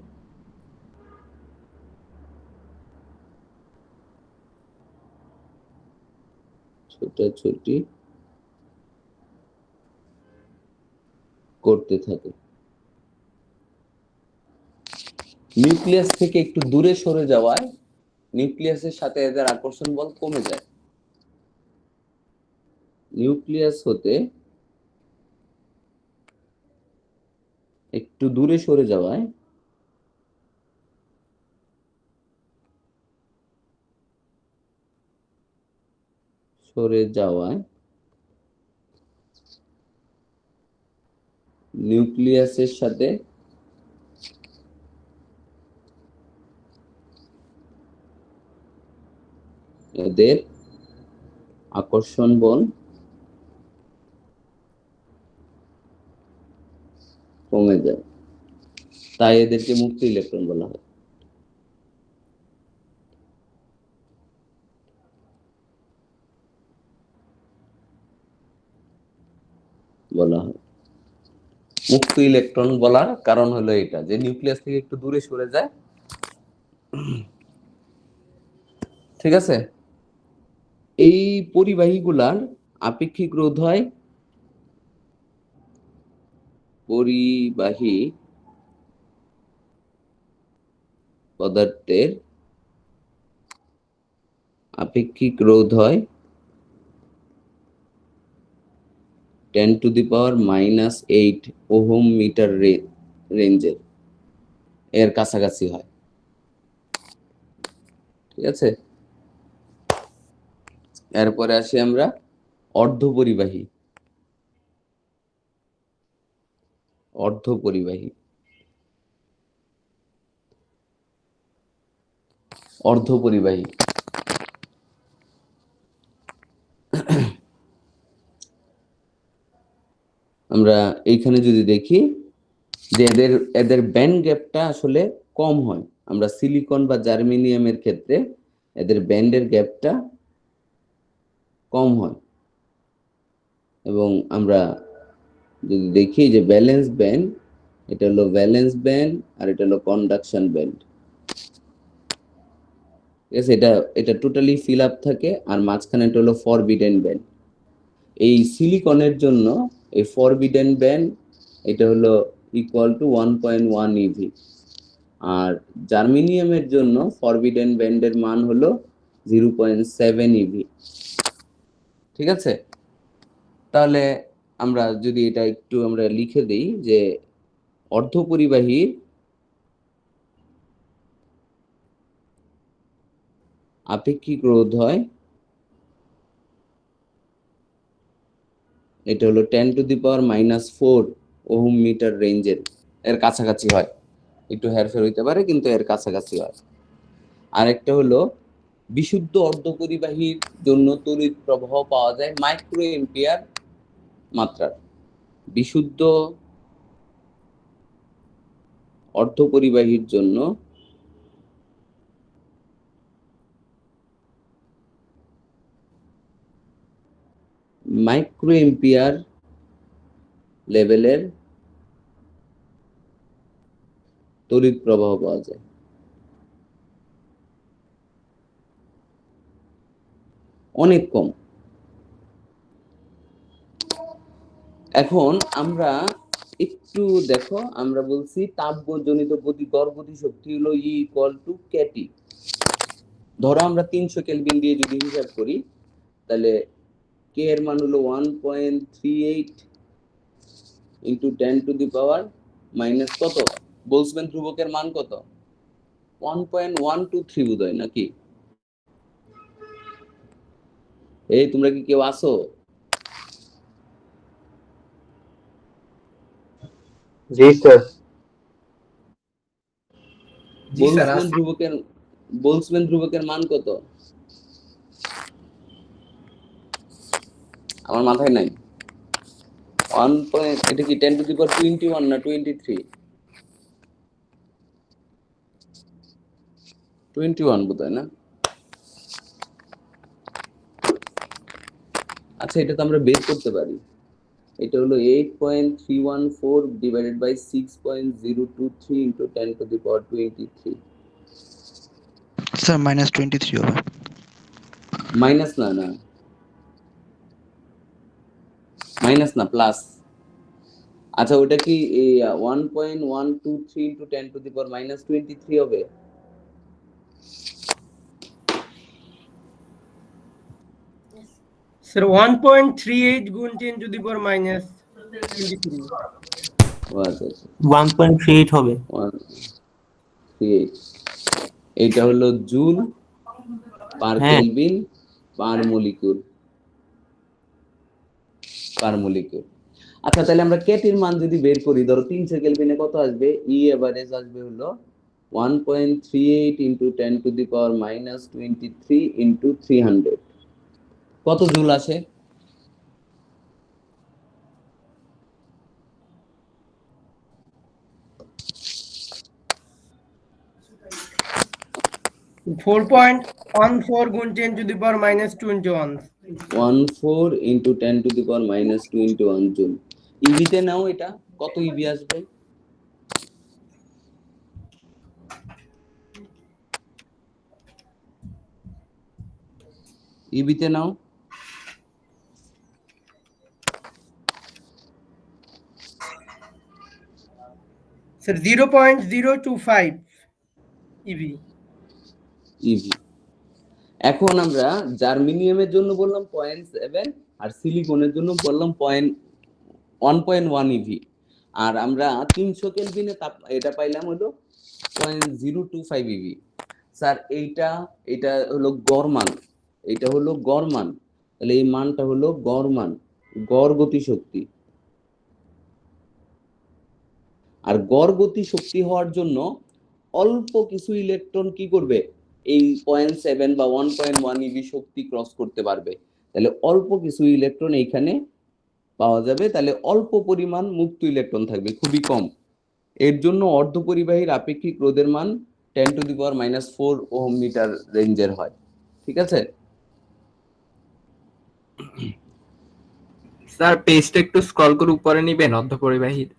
ছোটাছুটি করতে থাকে। নিউক্লিয়াস থেকে একটু দূরে সরে যাওয়ায় নিউক্লিয়াসের সাথে এদের আকর্ষণ বল কমে যায়। নিউক্লিয়াস হতে একটু দূরে সরে যাওয়ায় নিউক্লিয়াসের সাথে এদের আকর্ষণ বল কমে যায়, তাই এদেরকে মুক্ত ইলেকট্রন বলা হয়। মুক্ত ইলেকট্রন বলার কারণ হলো এটা, যে নিউক্লিয়াস থেকে একটু দূরে সরে যায়। ঠিক আছে, এই পরিবাহীগুলার আপেক্ষিক রোধ হয়, পরিবাহী পদার্থের আপেক্ষিক রোধ হয় 10⁻⁻8 ওহম মিটার রেঞ্জের, এর কাছাকাছি হয়। ঠিক আছে, এরপরে আসি আমরা অর্ধপরিবাহী। অর্ধপরিবাহী অর্ধপরিবাহী আমরা এইখানে যদি দেখি যে এদের এদের ব্যান্ড গ্যাপটা আসলে কম হয়। আমরা সিলিকন বা জার্মেনিয়ামের ক্ষেত্রে এদের ব্যান্ডের গ্যাপটা কম হয়, এবং আমরা যদি দেখি যে ব্যালেন্স ব্যান্ড, এটা হলো ভ্যালেন্স ব্যান্ড আর এটা হলো কন্ডাকশন ব্যান্ড। ঠিক আছে, এটা এটা টোটালি ফিল আপ থাকে, আর মাঝখানে এটা হলো ফরবিডেন ব্যান্ড। এই সিলিকনের জন্য এই ফরবিডেন ব্যান্ড এটা হলো ইকুয়াল টু 1.1 ইভি, আর জার্মেনিয়ামের জন্য ফরবিডেন ব্যান্ডের মান হলো 0.7 ইভি। ঠিক আছে, তাহলে আমরা যদি এটা একটু আমরা লিখে দেই যে অর্ধপরিবাহীর আপেক্ষিক রোধ হয়, এটা হলো 10⁻⁻4 ওহম মিটার রেঞ্জের, এর কাছাকাছি হয়। একটু হেরফের হইতে পারে, কিন্তু এর কাছাকাছি হয়। আরেকটা হলো বিশুদ্ধ অর্ধপরিবাহীর জন্য তড়িৎ প্রবাহ পাওয়া যায় মাইক্রো এম্পিয়ার মাত্রার। বিশুদ্ধ অর্ধপরিবাহীর জন্য মাইক্রো এম্পিয়ার লেভেলের তড়িৎ প্রবাহ পাওয়া যায়। অনেক কম। এখন আমরা একটু দেখো, আমরা বলছি তাপজনিত গড় গতিশক্তি হলো E = kT। ধরো আমরা 300 কেলভিন দিয়ে যদি হিসাব করি, তাহলে k এর মান হলো 1.38 ইন্টু 10⁻⁻, কত? বোলসম্যান ধ্রুবকের মান কত? 1.123 বোধহয়, নাকি? এই তোমরা কি কেউ আসো? জি স্যার। বোলসম্যান ধ্রুবকের মান কত? আমার মাথায় নাই। 1. এটা কি 10⁻21 না 23? 21 বোধহয়, না? আচ্ছা, এটা তো আমরা বের করতে পারি। এটা হলো 8.314 ডিভাইডেড বাই 6.023 ইন্টু 10⁻23। স্যার -23 হবে। মাইনাস না, না মাইনাস না, প্লাস। আচ্ছা, ওটা কি 1.123 ইন্টু 10⁻23 হবে? স্যার 1.38 গুণ 10⁻⁻23। ও আচ্ছা আচ্ছা, 1.38 হবে। 138। এটা হলো জুল পার হ্যাঁ। Kelvin per molecule. আচ্ছা, তাহলে আমরা কেটির মান যদি বের করি, ধরো 300 কেলভিনে কত আসবে? ই এভারেজ আসবে হলো 1.38 ইন্টু 10⁻⁻23 ইন্টু 300। কত জুল আসে? 4.14 গুণ 10 to the power minus 21 14 into 10 to the power minus 21 joule. ইভিতে নাও, এটা কত ইভি আসবে? ইভিতে নাও। sir 0.025 ev eV. এখন আমরা জার্মেনিয়ামের জন্য বললাম 0.7 আর সিলিকনের জন্য বললাম 1.1 ইভি। আর আমরা 300 কেলভিনে এটা পাইলাম হলো 0.025 ইভি। স্যার এটা হলো গড় মান, এটা হলো গড় মান, তাহলে এই মানটা হলো গড় মান, গড় গতি শক্তি। আর গড় গতি শক্তি হওয়ার জন্য অল্প কিছু ইলেকট্রন কি করবে, এই 0.7 বা 1.1 ইভি শক্তি ক্রস করতে পারবে। তাহলে অল্প কিছু ইলেকট্রন এইখানে পাওয়া যাবে, তাহলে অল্প পরিমাণ মুক্ত ইলেকট্রন থাকবে, খুবই কম। এর জন্য অর্ধপরিবাহীর আপেক্ষিক রোধের মান 10 to the power minus 4 ohm metre রেঞ্জের হয়। ঠিক আছে স্যার পেজটা একটু স্ক্রল করে উপরে নেবেন, অর্ধপরিবাহীর।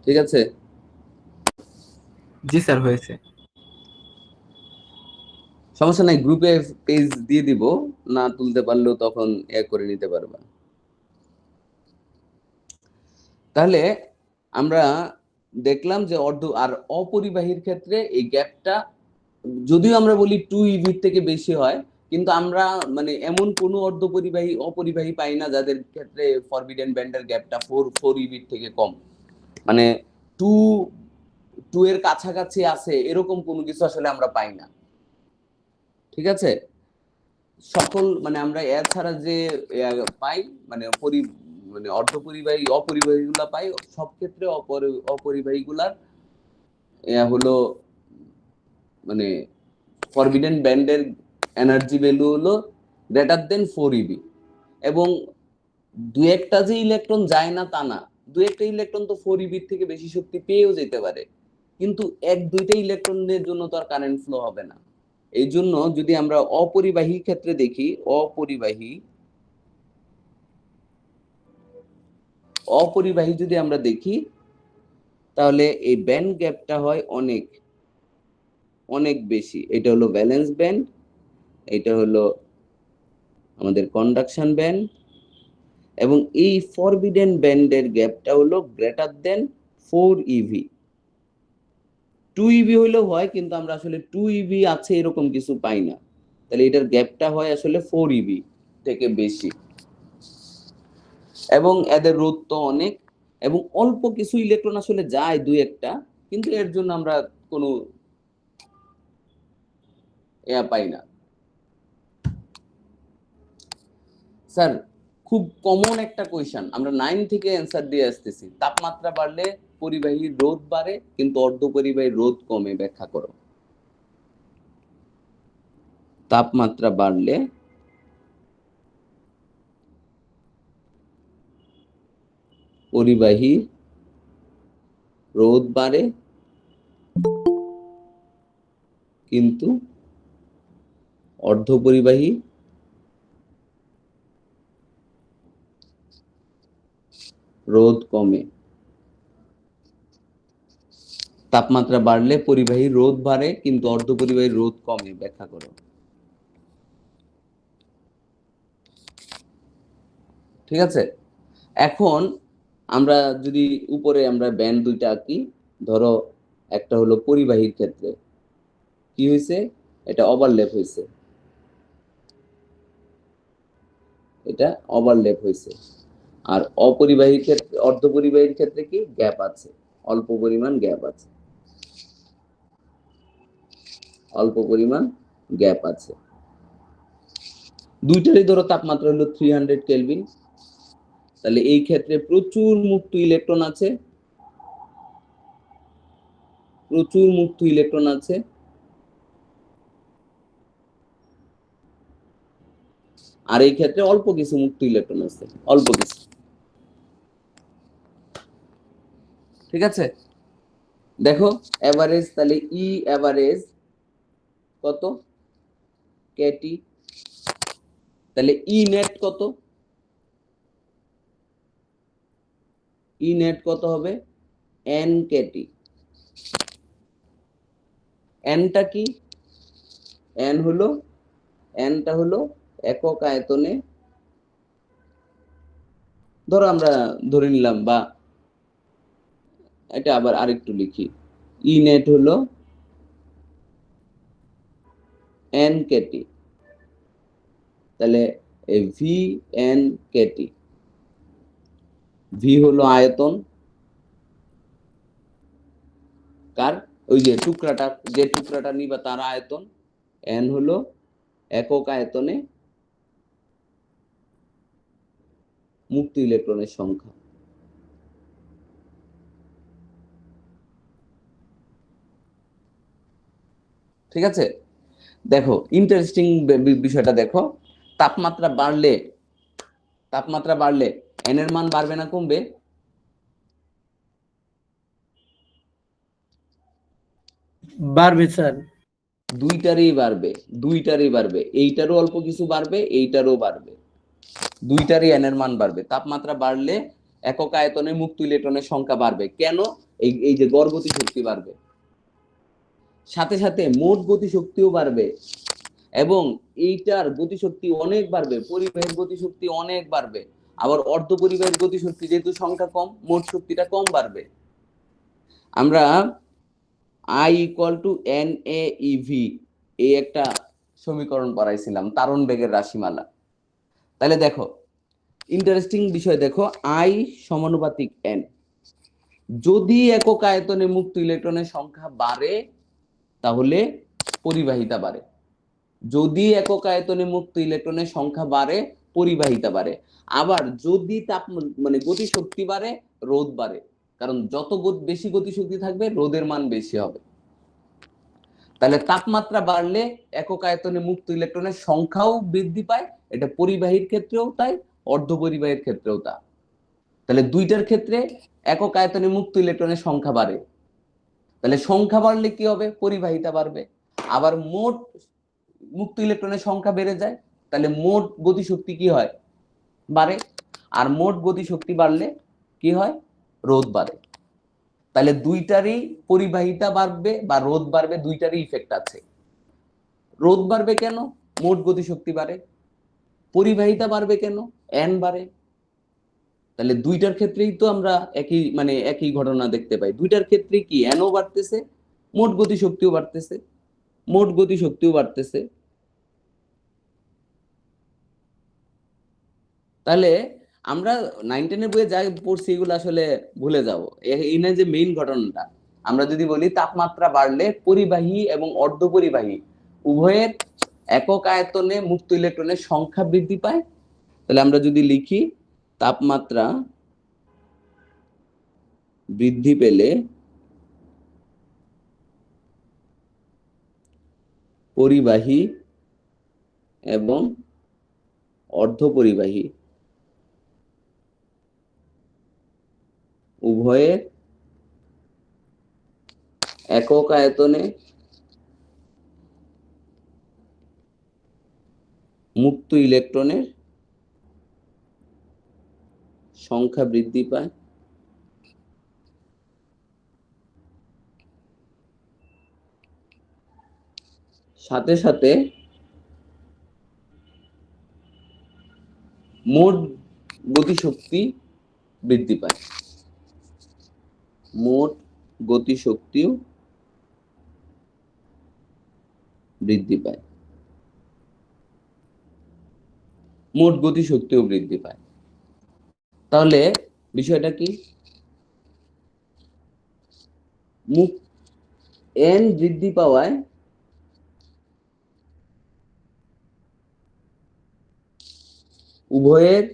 ঠিক আছে জি স্যার, হয়েছে। সমস্যা নাই, গ্রুপে পেজ দিয়ে দিব, না তুলতে পারলেও তখন করে নিতে পারবা। তাহলে আমরা দেখলাম যে আর অপরিবাহীর ক্ষেত্রে এই গ্যাপটা যদিও আমরা বলি 2 ইভি থেকে বেশি হয়, কিন্তু আমরা মানে এমন কোনো অপরিবাহী পাই না যাদের ক্ষেত্রে ফরবিডেন ব্যান্ডের গ্যাপটা 4 ইভি থেকে কম, মানে 2 এর কাছাকাছি আছে এরকম কোনো কিছু আসলে আমরা পাই না। ঠিক আছে, সকল মানে আমরা এর ছাড়া যে পাই মানে অপরিবাহীগুলা পাই, সব ক্ষেত্রে অপরিবাহীগুলার হলো মানে ফরবিডেন ব্যান্ডের এনার্জি ভ্যালু হলো গ্রেটার দেন 4 ইভি। এবং দু একটা যে ইলেকট্রন যায় না তা না, দু একটা ইলেকট্রন তো 4 ইভি থেকে বেশি শক্তি পেয়েও যেতে পারে, কিন্তু এক দুইটা ইলেকট্রনের জন্য তো আর কারেন্ট ফ্লো হবে না। এই জন্য যদি আমরা অপরিবাহী ক্ষেত্রে দেখি, অপরিবাহী যদি আমরা দেখি, তাহলে এই ব্যান্ড গ্যাপটা হয় অনেক অনেক বেশি। এটা হলো ভ্যালেন্স ব্যান্ড, এটা হলো আমাদের কন্ডাকশন ব্যান্ড, এবং এই ফরবিডেন ব্যান্ডের গ্যাপটা হলো গ্রেটার দেন 4 ইভি। 2 ইভি হইলেও হয়, কিন্তু আমরা আসলে 2 ইভি আছে এরকম কিছু পাই না, তাহলে এটার গ্যাপটা হয় আসলে 4 ইভি থেকে বেশি। এবং এদের রোধ তো অনেক, এবং অল্প কিছু ইলেকট্রন আসলে যায় দুই একটা, কিন্তু এর জন্য আমরা কোনো পাই না। স্যার খুব কমন একটা কোয়েশ্চেন, আমরা 9 থেকে অ্যান্সার দিয়ে আসতেছি, তাপমাত্রা বাড়লে পরিবাহীর রোধ বাড়ে কিন্তু অর্ধপরিবাহীর রোধ কমে, ব্যাখ্যা করো। তাপমাত্রা বাড়লে পরিবাহী রোধ বাড়ে কিন্তু অর্ধপরিবাহী রোধ কমে। তাপমাত্রা বাড়লে পরিবাহী রোধ বাড়ে কিন্তু অর্ধপরিবাহী রোধ কমে, ব্যাখ্যা করো। ঠিক আছে, এখন আমরা যদি উপরে আমরা ব্যান্ড দুইটা আঁকি, ধরো একটা হলো পরিবাহীর ক্ষেত্রে কি হয়েছে, এটা ওভারল্যাপ হয়েছে, এটা ওভারল্যাপ হয়েছে। আর অপরিবাহীর ক্ষেত্রে, অর্ধপরিবাহীর ক্ষেত্রে কি গ্যাপ আছে, অল্প পরিমাণ গ্যাপ আছে, অল্প পরিমাণ গ্যাপ আছে। দুইটারই ধরো তাপমাত্রা হলো 300 কেলভিন, তাহলে এই ক্ষেত্রে প্রচুর মুক্ত ইলেকট্রন আছে, প্রচুর মুক্ত ইলেকট্রন আছে, আর এই ক্ষেত্রে অল্প কিছু মুক্ত ইলেকট্রন আছে, অল্প কিছু। ঠিক আছে, দেখো এভারেজ, তাহলে ই এভারেজ কত, কেটি, তাহলে ই নেট কত, ই নেট কত হবে, এন কেটি। এনটা কি, এন হলো, এনটা হলো একক আয়তনে, ধরো আমরা ধরে নিলাম, বা এটা আবার আরেকটু লিখি, ই নেট হলো এন কেটি, তাহলে ভি এন কেটি, ভি হলো আয়তন কার, ওই যে টুকরাটা, যে টুকরাটা নিবা তার আয়তন, এন হলো একক আয়তনে মুক্ত ইলেকট্রনের সংখ্যা। ঠিক আছে, দেখো ইন্টারেস্টিং বিষয়টা দেখো, তাপমাত্রা বাড়লে, তাপমাত্রা বাড়লে এন এর মান বাড়বে না কমবে, বাড়বে স্যার। দুইটারই বাড়বে, দুইটারই বাড়বে, এইটারও অল্প কিছু বাড়বে, এইটারও বাড়বে, দুইটারই এন এর মান বাড়বে। তাপমাত্রা বাড়লে একক আয়তনে মুক্ত ইলেকট্রনের সংখ্যা বাড়বে, কেন, এই এই যে গড় গতি শক্তি বাড়বে, সাথে সাথে মোট গতি শক্তিও বাড়বে, এবং এইটার গতি শক্তি অনেক বাড়বে, পরিবাহীর গতি শক্তি অনেক বাড়বে, আবার অর্ধ পরিবাহীর গতি শক্তি যেহেতু সংখ্যা কম, মোট শক্তিটা কম বাড়বে। আমরা I equal to N A EV এই একটা সমীকরণ পড়াইছিলাম, তারণ বেগের রাশিমালা। তাহলে দেখো ইন্টারেস্টিং বিষয়, দেখো আই সমানুপাতিক এন, যদি একক আয়তনে মুক্ত ইলেকট্রনের সংখ্যা বাড়ে তাহলে পরিবাহিতা বাড়ে, যদি একক আয়তনে মুক্ত ইলেকট্রনের সংখ্যা বাড়ে পরিবাহিতা বাড়ে, আবার যদি মানে গতি শক্তি বাড়ে রোধ বাড়ে, কারণ যত বেশি গতি শক্তি থাকবে রোধের মান বেশি হবে। তাহলে তাপমাত্রা বাড়লে একক আয়তনে মুক্ত ইলেকট্রনের সংখ্যাও বৃদ্ধি পায়, এটা পরিবাহীর ক্ষেত্রেও তাই, অর্ধ পরিবাহীর ক্ষেত্রেও তা। তাহলে দুইটার ক্ষেত্রে একক আয়তনে মুক্ত ইলেকট্রনের সংখ্যা বাড়ে, তাহলে সংখ্যা বাড়লে কি হবে, পরিবাহিতা বাড়বে, আবার মোট মুক্ত ইলেকট্রনের সংখ্যা বেড়ে যায়, তাহলে মোট গতিশক্তি কি হয়, বাড়ে, আর মোট গতিশক্তি বাড়লে কি হয়, রোধ বাড়ে। তাহলে দুইটারই পরিবাহিতা বাড়বে বা রোধ বাড়বে, দুইটারই ইফেক্ট আছে। রোধ বাড়বে কেন, মোট গতিশক্তি বাড়ে, পরিবাহিতা বাড়বে কেন, এন বাড়ে। তাহলে দুইটার ক্ষেত্রেই তো আমরা একই মানে একই ঘটনা দেখতে পাই, দুইটার ক্ষেত্রে কি এনও বাড়তেছে, মোট গতিশক্তিও বাড়তেছে, মোট গতিশক্তিও বাড়তেছে। তাহলে আমরা 9 10 এর বইয়ে যা পড়ছি এগুলো আসলে ভুলে যাব, এই না যে মেইন ঘটনাটা। আমরা যদি বলি তাপমাত্রা বাড়লে পরিবাহী এবং অর্ধ পরিবাহী উভয়ের একক আয়তনে মুক্ত ইলেকট্রনের সংখ্যা বৃদ্ধি পায়, তাহলে আমরা যদি লিখি তাপমাত্রা বৃদ্ধি পেলে পরিবাহী এবং অর্ধ পরিবাহী উভয়ের একক আয়তনে মুক্ত ইলেকট্রনের সংখ্যা বৃদ্ধি পায়, সাথে সাথে মোট গতিশক্তি বৃদ্ধি পায়, মোট গতিশক্তিও বৃদ্ধি পায়, মোট গতিশক্তিও বৃদ্ধি পায়। তাহলে বিষয়টা কি, এন বৃদ্ধি পাওয়ায় উভয়ের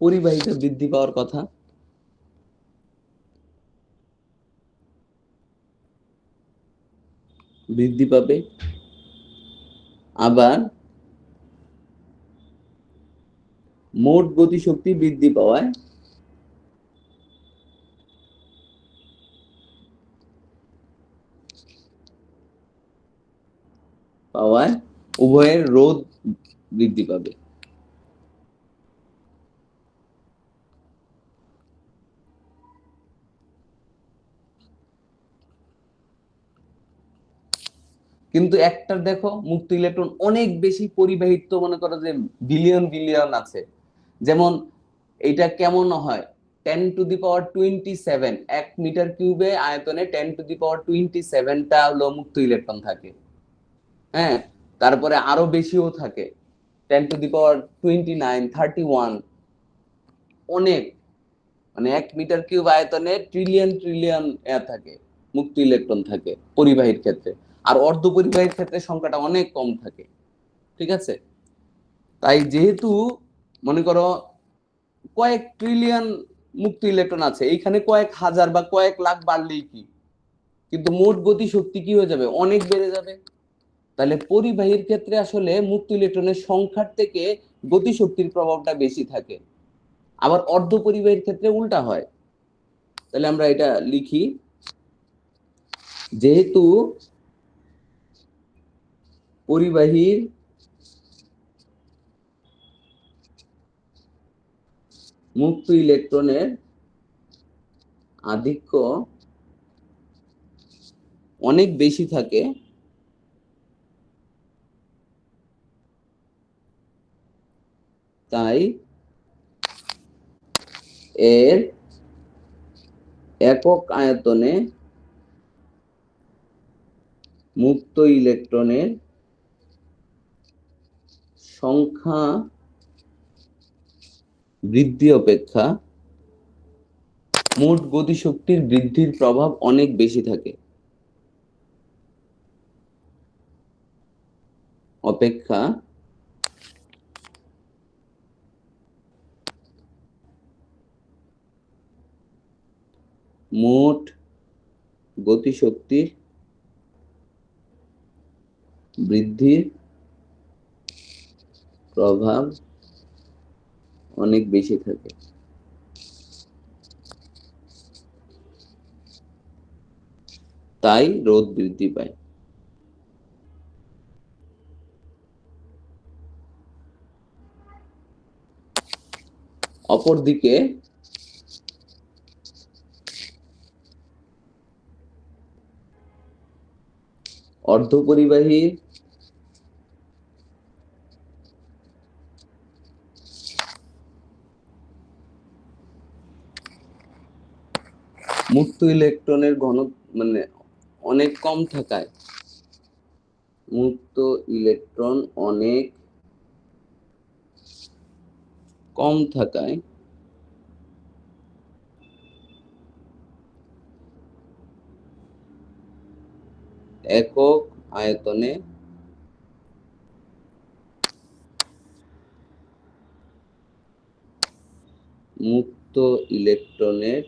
পরিবাহিতা বৃদ্ধি পাওয়ার কথা, বৃদ্ধি পাবে, আবার মোট গতিশক্তি বৃদ্ধি পাওয়ায় পাওয়ায় উভয়ের রোধ বৃদ্ধি পাবে। কিন্তু একটার দেখো মুক্ত ইলেকট্রন অনেক বেশি পরিবাহিত, মনে করো যে বিলিয়ন বিলিয়ন আছে। যেমন এটা কেমন হয়, 10⁻27, 1 মিটার কিউবে আয়তনে 10⁻27টা হলো মুক্ত ইলেকট্রন থাকে। হ্যাঁ, তারপরে আরো বেশিও থাকে, 10⁻29, 31, অনেক, মানে 1 মিটার কিউব আয়তনে ট্রিলিয়ন ট্রিলিয়ন থাকে, মুক্ত ইলেকট্রন থাকে পরিবাহীর ক্ষেত্রে। আর অর্ধ পরিবাহীর ক্ষেত্রে সংখ্যাটা অনেক কম থাকে। ঠিক আছে, তাই যেহেতু মনে করো কয়েক ট্রিলিয়ন মুক্ত ইলেকট্রন আছে, এইখানে কয়েক হাজার বা কয়েক লাখ বাড়লেই কি, কিন্তু মোট গতি শক্তি কি হয়ে যাবে, অনেক বেড়ে যাবে। তাহলে পরিবাহীর ক্ষেত্রে আসলে মুক্ত ইলেকট্রনের সংখ্যার থেকে গতি শক্তির প্রভাবটা বেশি থাকে। আবার অর্ধ পরিবাহীর ক্ষেত্রে উল্টা হয়। তাহলে আমরা এটা লিখি, যেহেতু পরিবাহীর মুক্ত ইলেকট্রনের আধিক্য অনেক বেশি থাকে, তাই এর একক আয়তনে মুক্ত ইলেকট্রনের সংখ্যা বৃদ্ধি অপেক্ষা মোট গতিশক্তির বৃদ্ধির প্রভাব অনেক বেশি থাকে, অপেক্ষা মোট গতিশক্তির বৃদ্ধির প্রভাব অনেক বেশি থাকে। তাই রোধ বৃদ্ধি পায়। অপরদিকে অর্ধপরিবাহীর মুক্ত ইলেকট্রনের ঘনত্ব মানে অনেক কম থাকায়, মুক্ত ইলেকট্রন অনেক কম থাকায় একক আয়তনে মুক্ত ইলেকট্রনের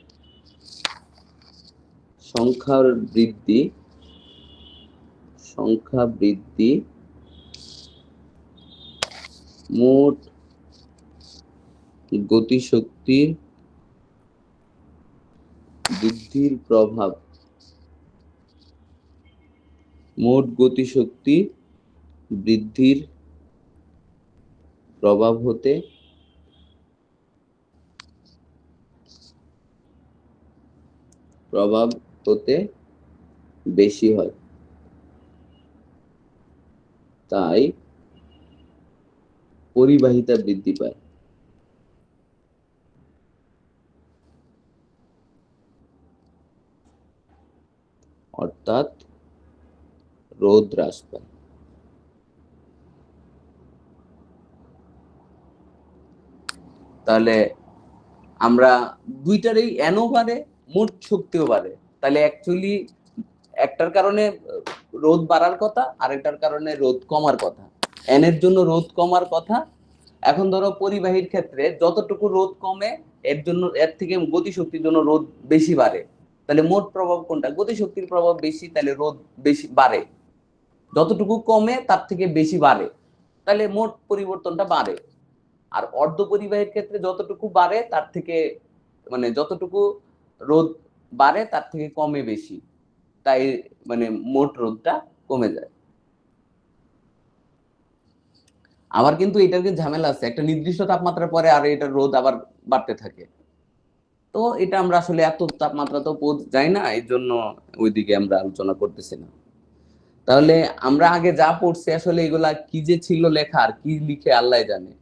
সংখ্যা বৃদ্ধি মোট গতিশক্তির বৃদ্ধির প্রভাব হতে বেশি হয়। তাই পরিবাহিতা বৃদ্ধি পায়, অর্থাৎ রোধ হ্রাস পায়। তাহলে আমরা দুইটারই এনও বাড়ে, মোট শক্তিও বাড়ে। তাহলে অ্যাকচুয়ালি একটার কারণে রোধ বাড়ার কথা, আরেকটার কারণে রোধ কমার কথা। এন এর জন্য রোধ কমার কথা। এখন ধরো পরিবাহীর ক্ষেত্রে যতটুকু রোধ কমে, এর থেকে গতিশক্তির জন্য রোধ বেশি বাড়ে। তাহলে মোট প্রভাব কোনটা, গতিশক্তির প্রভাব বেশি, তাহলে রোধ বেশি বাড়ে। যতটুকু কমে তার থেকে বেশি বাড়ে, তাহলে মোট পরিবর্তনটা বাড়ে। আর অর্ধ পরিবাহীর ক্ষেত্রে যতটুকু বাড়ে তার থেকে, মানে যতটুকু রোধ বাড়ে তার থেকে কমে বেশি, তাই মানে মোট রোধটা কমে যায়। আবার কিন্তু এটার কি ঝামেলা আছে, একটা নির্দিষ্ট তাপমাত্রার পরে আর এটার রোধ আবার বাড়তে থাকে। তো এটা আমরা আসলে এত তাপমাত্রা তো যাই না, এই জন্য ওইদিকে আমরা আলোচনা করতেছি না। তাহলে আমরা আগে যা পড়ছি আসলে এগুলা কি যে ছিল লেখা আর কি লিখে আল্লাহ জানে।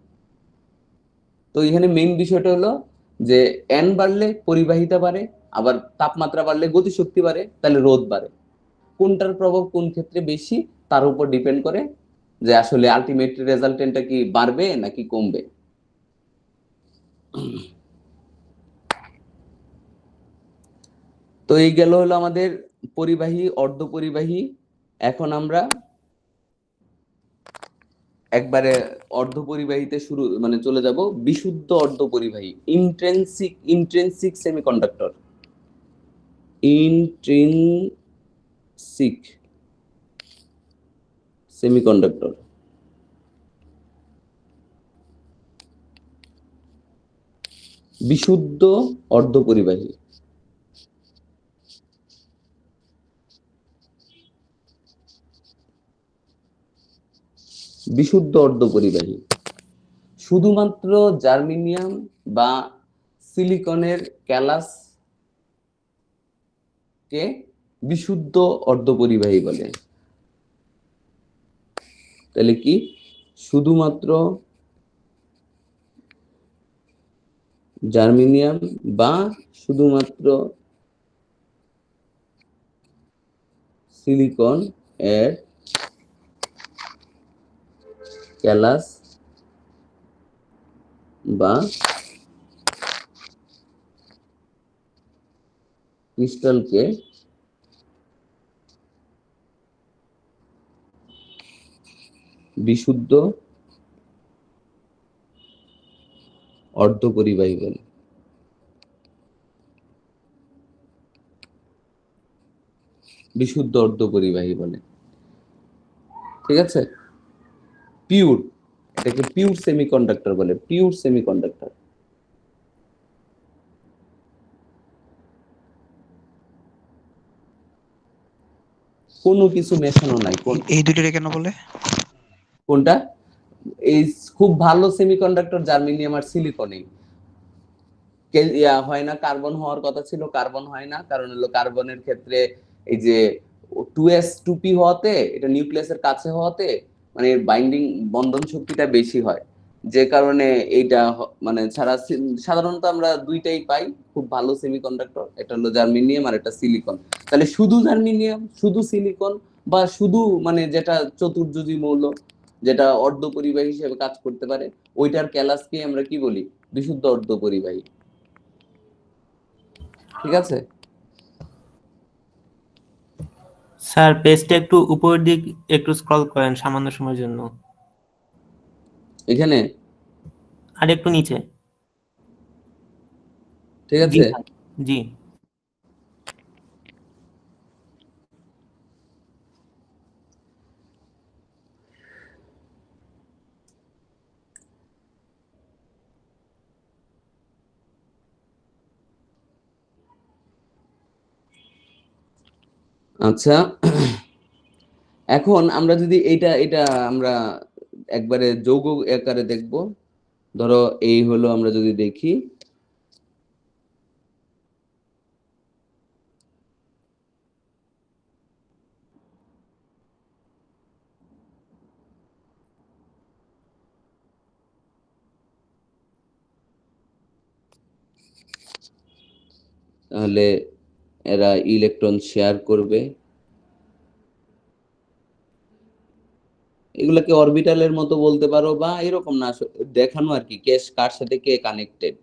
তো এখানে মেইন বিষয়টা হলো যে এন বাড়লে পরিবাহিতা বাড়ে, আবার তাপমাত্রা বাড়লে গতিশক্তি বাড়ে, তাহলে রোধ বাড়ে। কোনটার প্রভাব কোন ক্ষেত্রে বেশি তার উপর ডিপেন্ড করে যে আসলে আলটিমেট রেজাল্টেন্টটা কি বাড়বে নাকি কমবে। তো এই গেল হলো আমাদের পরিবাহী অর্ধ পরিবাহী। এখন আমরা একবারে অর্ধ পরিবাহীতে শুরু মানে চলে যাব বিশুদ্ধ অর্ধ পরিবাহী, ইন্ট্রিনসিক সেমিকন্ডাক্টর। ইন্ট্রিনসিক সেমিকন্ডাক্টর, বিশুদ্ধ অর্ধ পরিবাহী। বিশুদ্ধ অর্ধ পরিবাহী শুধুমাত্র জার্মেনিয়াম বা সিলিকনের ক্যালাস কে বিশুদ্ধ অর্ধ পরিবাহী বলে। তাহলে কি শুধুমাত্র জার্মেনিয়াম বা শুধুমাত্র সিলিকন এর ক্যালাস বা ক্রিস্টালকে বিশুদ্ধ অর্ধ পরিবাহী বলে। বিশুদ্ধ অর্ধ পরিবাহী বলে, ঠিক আছে। পিওর, এটাকে পিওর সেমিকন্ডাক্টর বলে, পিওর সেমিকন্ডাক্টর। কোনো কিছু মেশানো নাই। এই দুইটারে কেন বলে? কোনটা? এই খুব ভালো সেমিকন্ডাক্টর জার্মেনিয়াম আর সিলিকনই। হয় না, কার্বন হওয়ার কথা ছিল, কার্বন হয় না, কারণ হলো কার্বনের ক্ষেত্রে এই যে 2s 2p হওয়াতে, এটা নিউক্লিয়াসের কাছে হওয়াতে মানে বাইন্ডিং বন্ধন শক্তিটা বেশি হয়, যে কারণে এইটা মানে ছাড়া সাধারণত আমরা দুইটাই পাই খুব ভালো সেমিকন্ডাক্টর, একটা হলো জার্মেনিয়াম আর একটা সিলিকন। তাহলে শুধু জার্মেনিয়াম, শুধু সিলিকন বা শুধু মানে যেটা চতুর্যুজি মৌল, যেটা অর্ধ পরিবাহী হিসেবে কাজ করতে পারে, ওইটার ক্যালাসকে আমরা কি বলি? বিশুদ্ধ অর্ধ পরিবাহী। ঠিক আছে। স্যার পেজটা একটু উপরের দিক একটু স্ক্রল করেন সামান্য সময়ের জন্য, এখানে আর একটু নিচে। ঠিক জি আছে। স্যার, জি। আচ্ছা, এখন আমরা যদি এটা এটা আমরা একবারে যৌগ আকারে দেখব। ধরো এই হলো, আমরা যদি দেখি তাহলে এরা ইলেকট্রন শেয়ার করবে। এগুলাকে অরবিটালের মতো বলতে পারো বা এরকম না, দেখানো আর কি কে কার সাথে কে কানেক্টেড।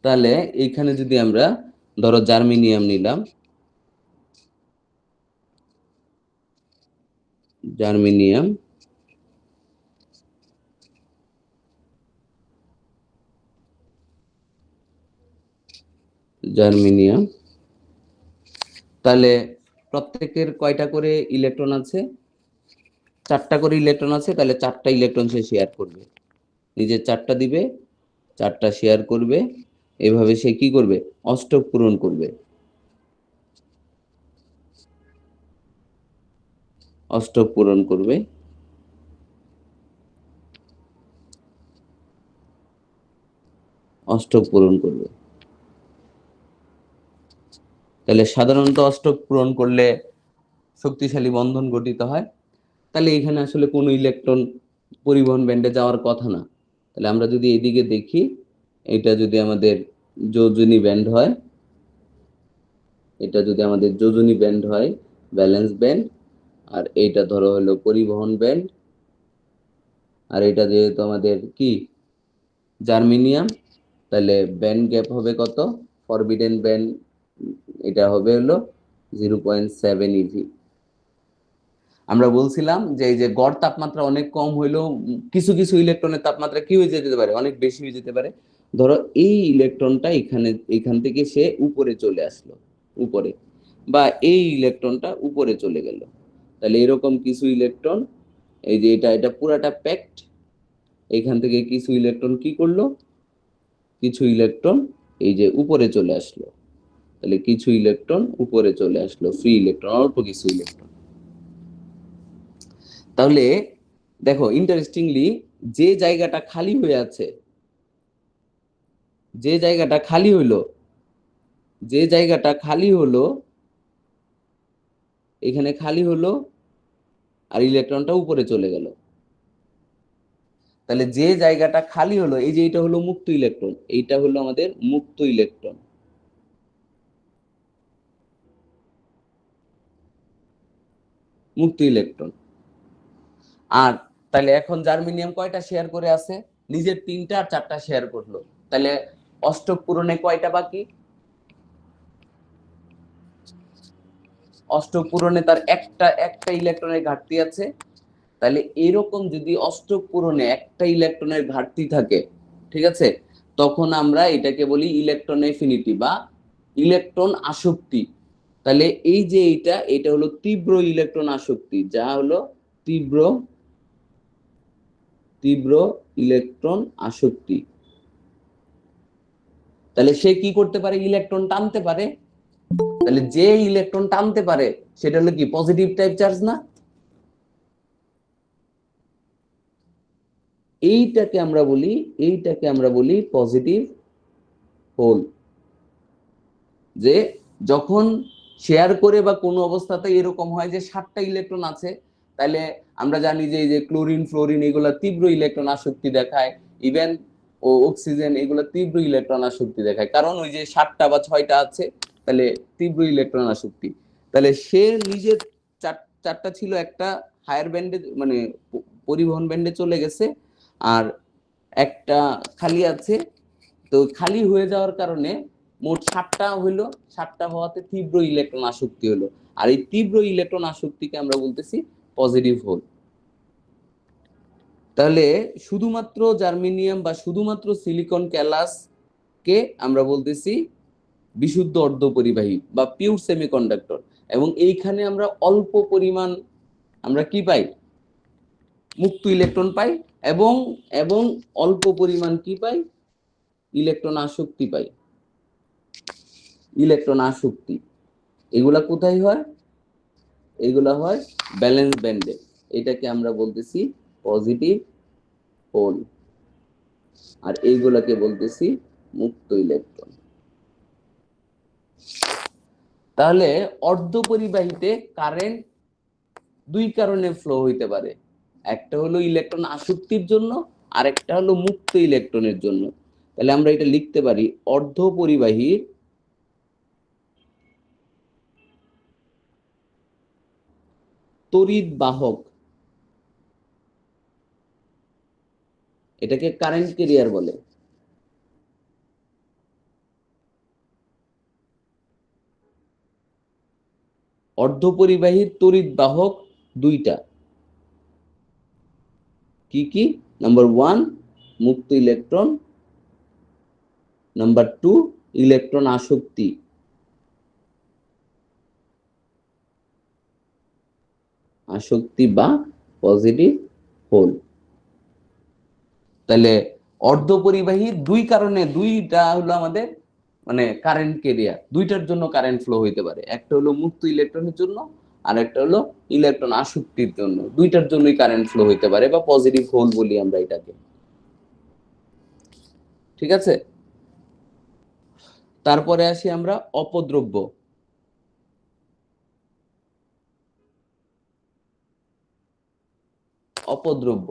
তাহলে এইখানে যদি আমরা ধরো জার্মেনিয়াম নিলাম, জার্মেনিয়াম জার্মেনিয়াম তাহলে প্রত্যেকের কয়টা করে ইলেকট্রন আছে? 4টা করে ইলেকট্রন আছে, তাহলে 4টা ইলেকট্রন সে শেয়ার করবে, নিজের 4টা দিবে, 4টা শেয়ার করবে, এভাবে সে কি করবে, অষ্টক পূরণ করবে, অষ্টক পূরণ করবে। অষ্টক পূরণ করবে। তাহলে সাধারণত অষ্টক পূরণ করলে শক্তিশালী বন্ধন গঠিত হয়। তাহলে এখানে আসলে কোনো ইলেকট্রন পরিবহন ব্যান্ডে যাওয়ার কথা না। তাহলে আমরা যদি এদিকে দেখি, এটা যদি আমাদের যোজনী ব্যান্ড হয়, এটা যদি আমাদের যোজনী ব্যান্ড হয়, ব্যালেন্স ব্যান্ড, আর এইটা ধরো হলো পরিবহন ব্যান্ড, আর এটা যেহেতু আমাদের কি জার্মেনিয়াম, তাহলে ব্যান্ড গ্যাপ হবে কত, ফরবিডেন ব্যান্ড এটা হবে হলো 0.7 ইভি। আমরা বলছিলাম যে এই যে গড় তাপমাত্রা অনেক কম হইলেও কিছু কিছু ইলেকট্রনের তাপমাত্রা কি হয়ে যেতে পারে, অনেক বেশি হয়ে যেতে পারে। ধরো এই ইলেকট্রনটা এখান থেকে সে উপরে চলে আসলো, উপরে, বা এই ইলেকট্রনটা উপরে চলে গেল, তাহলে এরকম কিছু ইলেকট্রন, এই যে এটা পুরাটা প্যাকড, এখান থেকে কিছু ইলেকট্রন কি করলো, কিছু ইলেকট্রন এই যে উপরে চলে আসলো, তাহলে কিছু ইলেকট্রন উপরে চলে আসলো, ফ্রি ইলেকট্রন, অল্প কিছু ইলেকট্রন। তাহলে দেখো ইন্টারেস্টিংলি, যে জায়গাটা খালি হয়ে আছে, যে জায়গাটা খালি হলো, যে জায়গাটা খালি হলো, এখানে খালি হলো, আর ইলেকট্রনটা উপরে চলে গেল, তাহলে যে জায়গাটা খালি হলো, এই যে এটা হলো মুক্ত ইলেকট্রন, এইটা হলো আমাদের মুক্ত ইলেকট্রন। মুক্ত ইলেকট্রন। আর তাহলে এখন জার্মেনিয়াম কয়টা শেয়ার করে আছে, নিজের 3টা আর 4টা শেয়ার করলো, তাহলে অষ্টক পূরণে কয়টা বাকি, অষ্টক পূরণে তার একটা ইলেকট্রনের ঘাটতি আছে। তাহলে এরকম যদি অষ্টক পূরণে একটা ইলেকট্রনের ঘাটতি থাকে, ঠিক আছে, তখন আমরা এটাকে বলি ইলেকট্রন এফিনিটি বা ইলেকট্রন আসক্তি। তাহলে এই যে এটা হলো তীব্র ইলেকট্রন আসক্তি, যা হলো তীব্র ইলেকট্রন আসক্তি। তাহলে সে কি করতে পারে, ইলেকট্রন টানতে পারে। তাহলে যে ইলেকট্রন টানতে পারে সেটা হলো কি, পজিটিভ টাইপ চার্জ না? এইটাকে আমরা বলি পজিটিভ হোল। যে যখন শেয়ার করে বা কোনো অবস্থাতে এরকম হয় যে 7টা ইলেকট্রন আছে, তাহলে আমরা জানি যে এই যে ক্লোরিন ফ্লোরিন এগুলো তীব্র ইলেকট্রন আসক্তি দেখায়, ইভেন ও অক্সিজেন এগুলো তীব্র ইলেকট্রন আসক্তি দেখায়, কারণ ওই যে 7টা বা 6টা আছে, তাহলে তীব্র ইলেকট্রন আসক্তি। তাহলে সে নিজের 4টা ছিল, একটা হায়ার ব্যান্ডে মানে পরিবহন ব্যান্ডে চলে গেছে, আর একটা খালি আছে। তো খালি হয়ে যাওয়ার কারণে মোট 7টা হইলো, 7টা হওয়াতে তীব্র ইলেকট্রন আসক্তি হলো, আর এই তীব্র ইলেকট্রন আসক্তিকে আমরা বলতেছি পজিটিভ হোল। তাহলে শুধুমাত্র জার্মেনিয়াম বা শুধুমাত্র সিলিকন ক্যালাস কে আমরা বলতেছি বিশুদ্ধ অর্ধপরিবাহী বা পিওর সেমিকন্ডাক্টর, এবং এইখানে আমরা অল্প পরিমাণ আমরা কি পাই, মুক্ত ইলেকট্রন পাই, এবং এবং অল্প পরিমাণ কি পাই, ইলেকট্রন আসক্তি পাই। ইলেকট্রন আসক্তি এগুলা কোথায় হয়, এগুলা হয় ব্যালেন্স ব্যান্ডে, এটাকে আমরা বলতেছি পজিটিভ হোল, আর এইগুলাকে বলতেছি মুক্ত ইলেকট্রন। তাহলে অর্ধপরিবাহীতে কারেন্ট দুই কারণে ফ্লো হইতে পারে, একটা হলো ইলেকট্রন আসক্তির জন্য, আর একটা হলো মুক্ত ইলেকট্রনের জন্য। তাহলে আমরা এটা লিখতে পারি অর্ধপরিবাহীর তড়িৎ বাহক, এটাকে কারেন্ট ক্যারিয়ার বলে। অর্ধপরিবাহীর তড়িৎ বাহক দুইটা, কি কি, নাম্বার 1 মুক্ত ইলেকট্রন, নাম্বার 2 ইলেকট্রন আসক্তি। আসক্তি বা পজিটিভ হোল। তাহলে অর্ধপরিবাহী দুই কারণে, দুইটা হলো আমাদের মানে কারেন্ট ক্যারিয়ার, দুইটার জন্য কারেন্ট ফ্লো হইতে পারে। একটা হলো মুক্ত ইলেকট্রনের জন্য, আর একটা হলো ইলেকট্রন আসক্তির জন্য। দুইটার জন্যই কারেন্ট ফ্লো হইতে পারে, বা পজিটিভ হোল বলি আমরা এটাকে। ঠিক আছে, তারপরে আসি আমরা অপদ্রব্য। অপদ্রব্য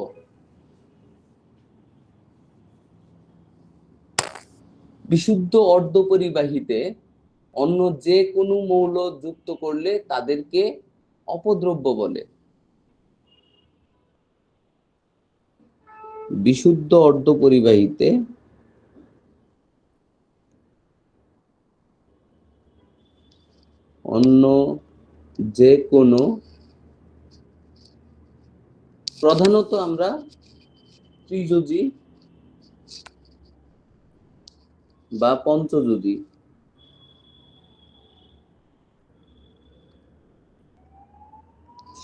বিশুদ্ধ অর্ধপরিবাহীতে অন্য যে কোনো মৌল যুক্ত করলে তাদেরকে অপদ্রব্য বলে। বিশুদ্ধ অর্ধপরিবাহীতে অন্য যে কোনো, প্রধানত আমরা ত্রিযোজী বা পঞ্চযোজী,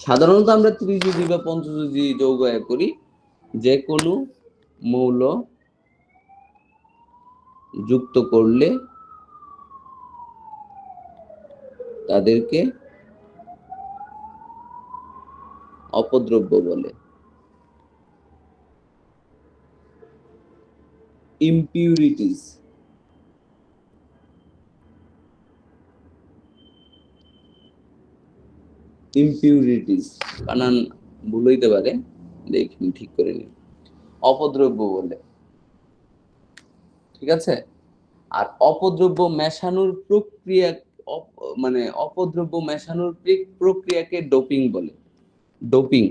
সাধারণত আমরা ত্রিযোজী বা পঞ্চযোজী যৌগ এক করি, যে কোনো মৌল যুক্ত করলে তাদেরকে অপদ্রব্য বলে। ইমপিউরিটিস, ইমপিউরিটিস বানান ভুল হইতে পারে, দেখুন ঠিক করে নিন, অপদ্রব্য বলে। ঠিক আছে, আর অপদ্রব্য মেশানোর প্রক্রিয়া, মানে অপদ্রব্য মেশানোর প্রক্রিয়াকে ডোপিং বলে। Doping,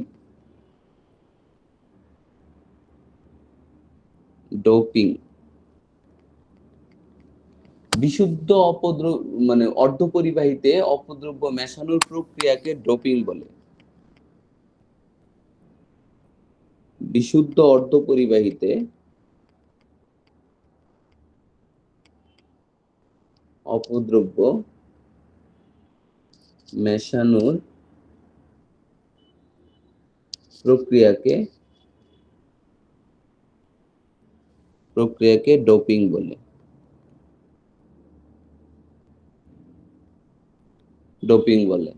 doping. বিশুদ্ধ মানে অর্ধপরিবাহীতে অপদ্রব্য মেশানোর প্রক্রিয়াকে ডোপিং বলে। বিশুদ্ধ অর্ধপরিবাহীতে অপদ্রব্য মেশানোর প্রক্রিয়াকে ডোপিং বলে। ডোপিং বলে।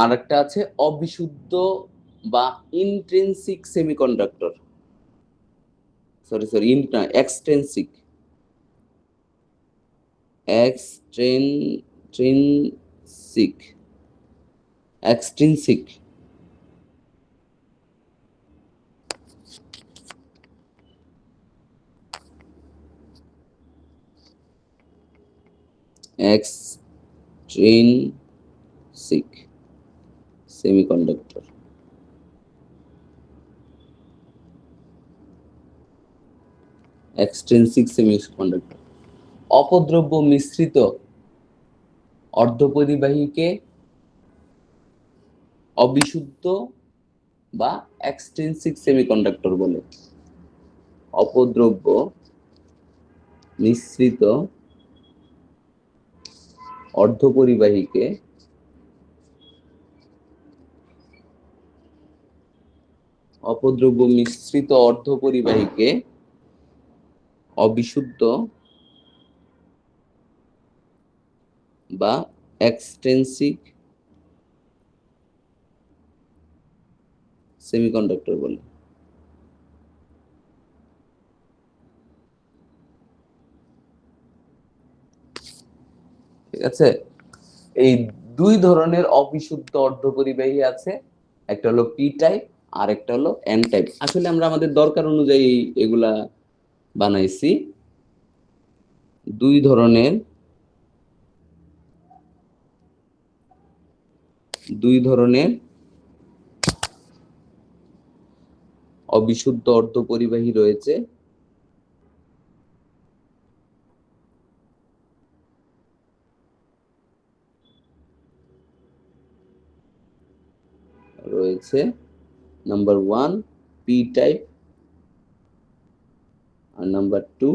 আর একটা আছে অবিশুদ্ধ বা intrinsic semiconductor, sorry extrinsic, extrinsic, extrinsic. Extrinsic semiconductor. Extrinsic semiconductor. অপদ্রব্য মিশ্রিত অর্ধপরিবাহীকে অবিশুদ্ধ বা এক্সট্রিনসিক সেমিকন্ডাক্টর বলে। অপদ্রব্য মিশ্রিত অর্ধপরিবাহীকে অবিশুদ্ধ বা এক্সট্রিনসিক সেমিকন্ডাক্টর বলে। ঠিক আছে, এই দুই ধরনের অবিশুদ্ধ অর্ধপরিবাহী আছে, একটা হলো পি টাইপ আর একটা হলো এন টাইপ। আসলে আমরা আমাদের দরকার অনুযায়ী এগুলা বানাইছি। দুই ধরনের অবিশুদ্ধ অর্ধপরিবাহী রয়েছে, নাম্বার 1 পি টাইপ আর নাম্বার 2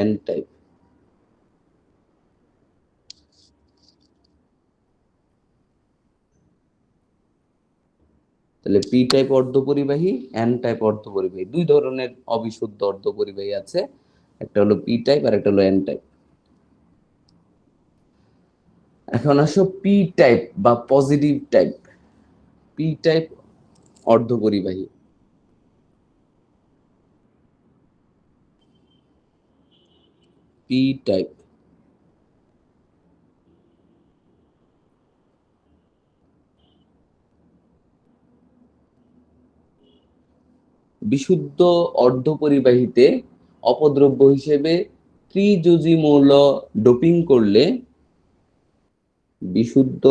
এন টাইপ। তাহলে পি টাইপ অর্ধপরিবাহী, এন টাইপ অর্ধপরিবাহী, দুই ধরনের অবিশুদ্ধ অর্ধপরিবাহী আছে, একটা হলো পি টাইপ আর একটা হলো এন টাইপ। এখন আসো পি টাইপ বা পজিটিভ টাইপ। পি টাইপ অর্ধপরিবাহী, পি টাইপ বিশুদ্ধ অর্ধপরিবাহীতে অপদ্রব্য হিসেবে ত্রিযোজী মৌল ডোপিং করলে বিশুদ্ধ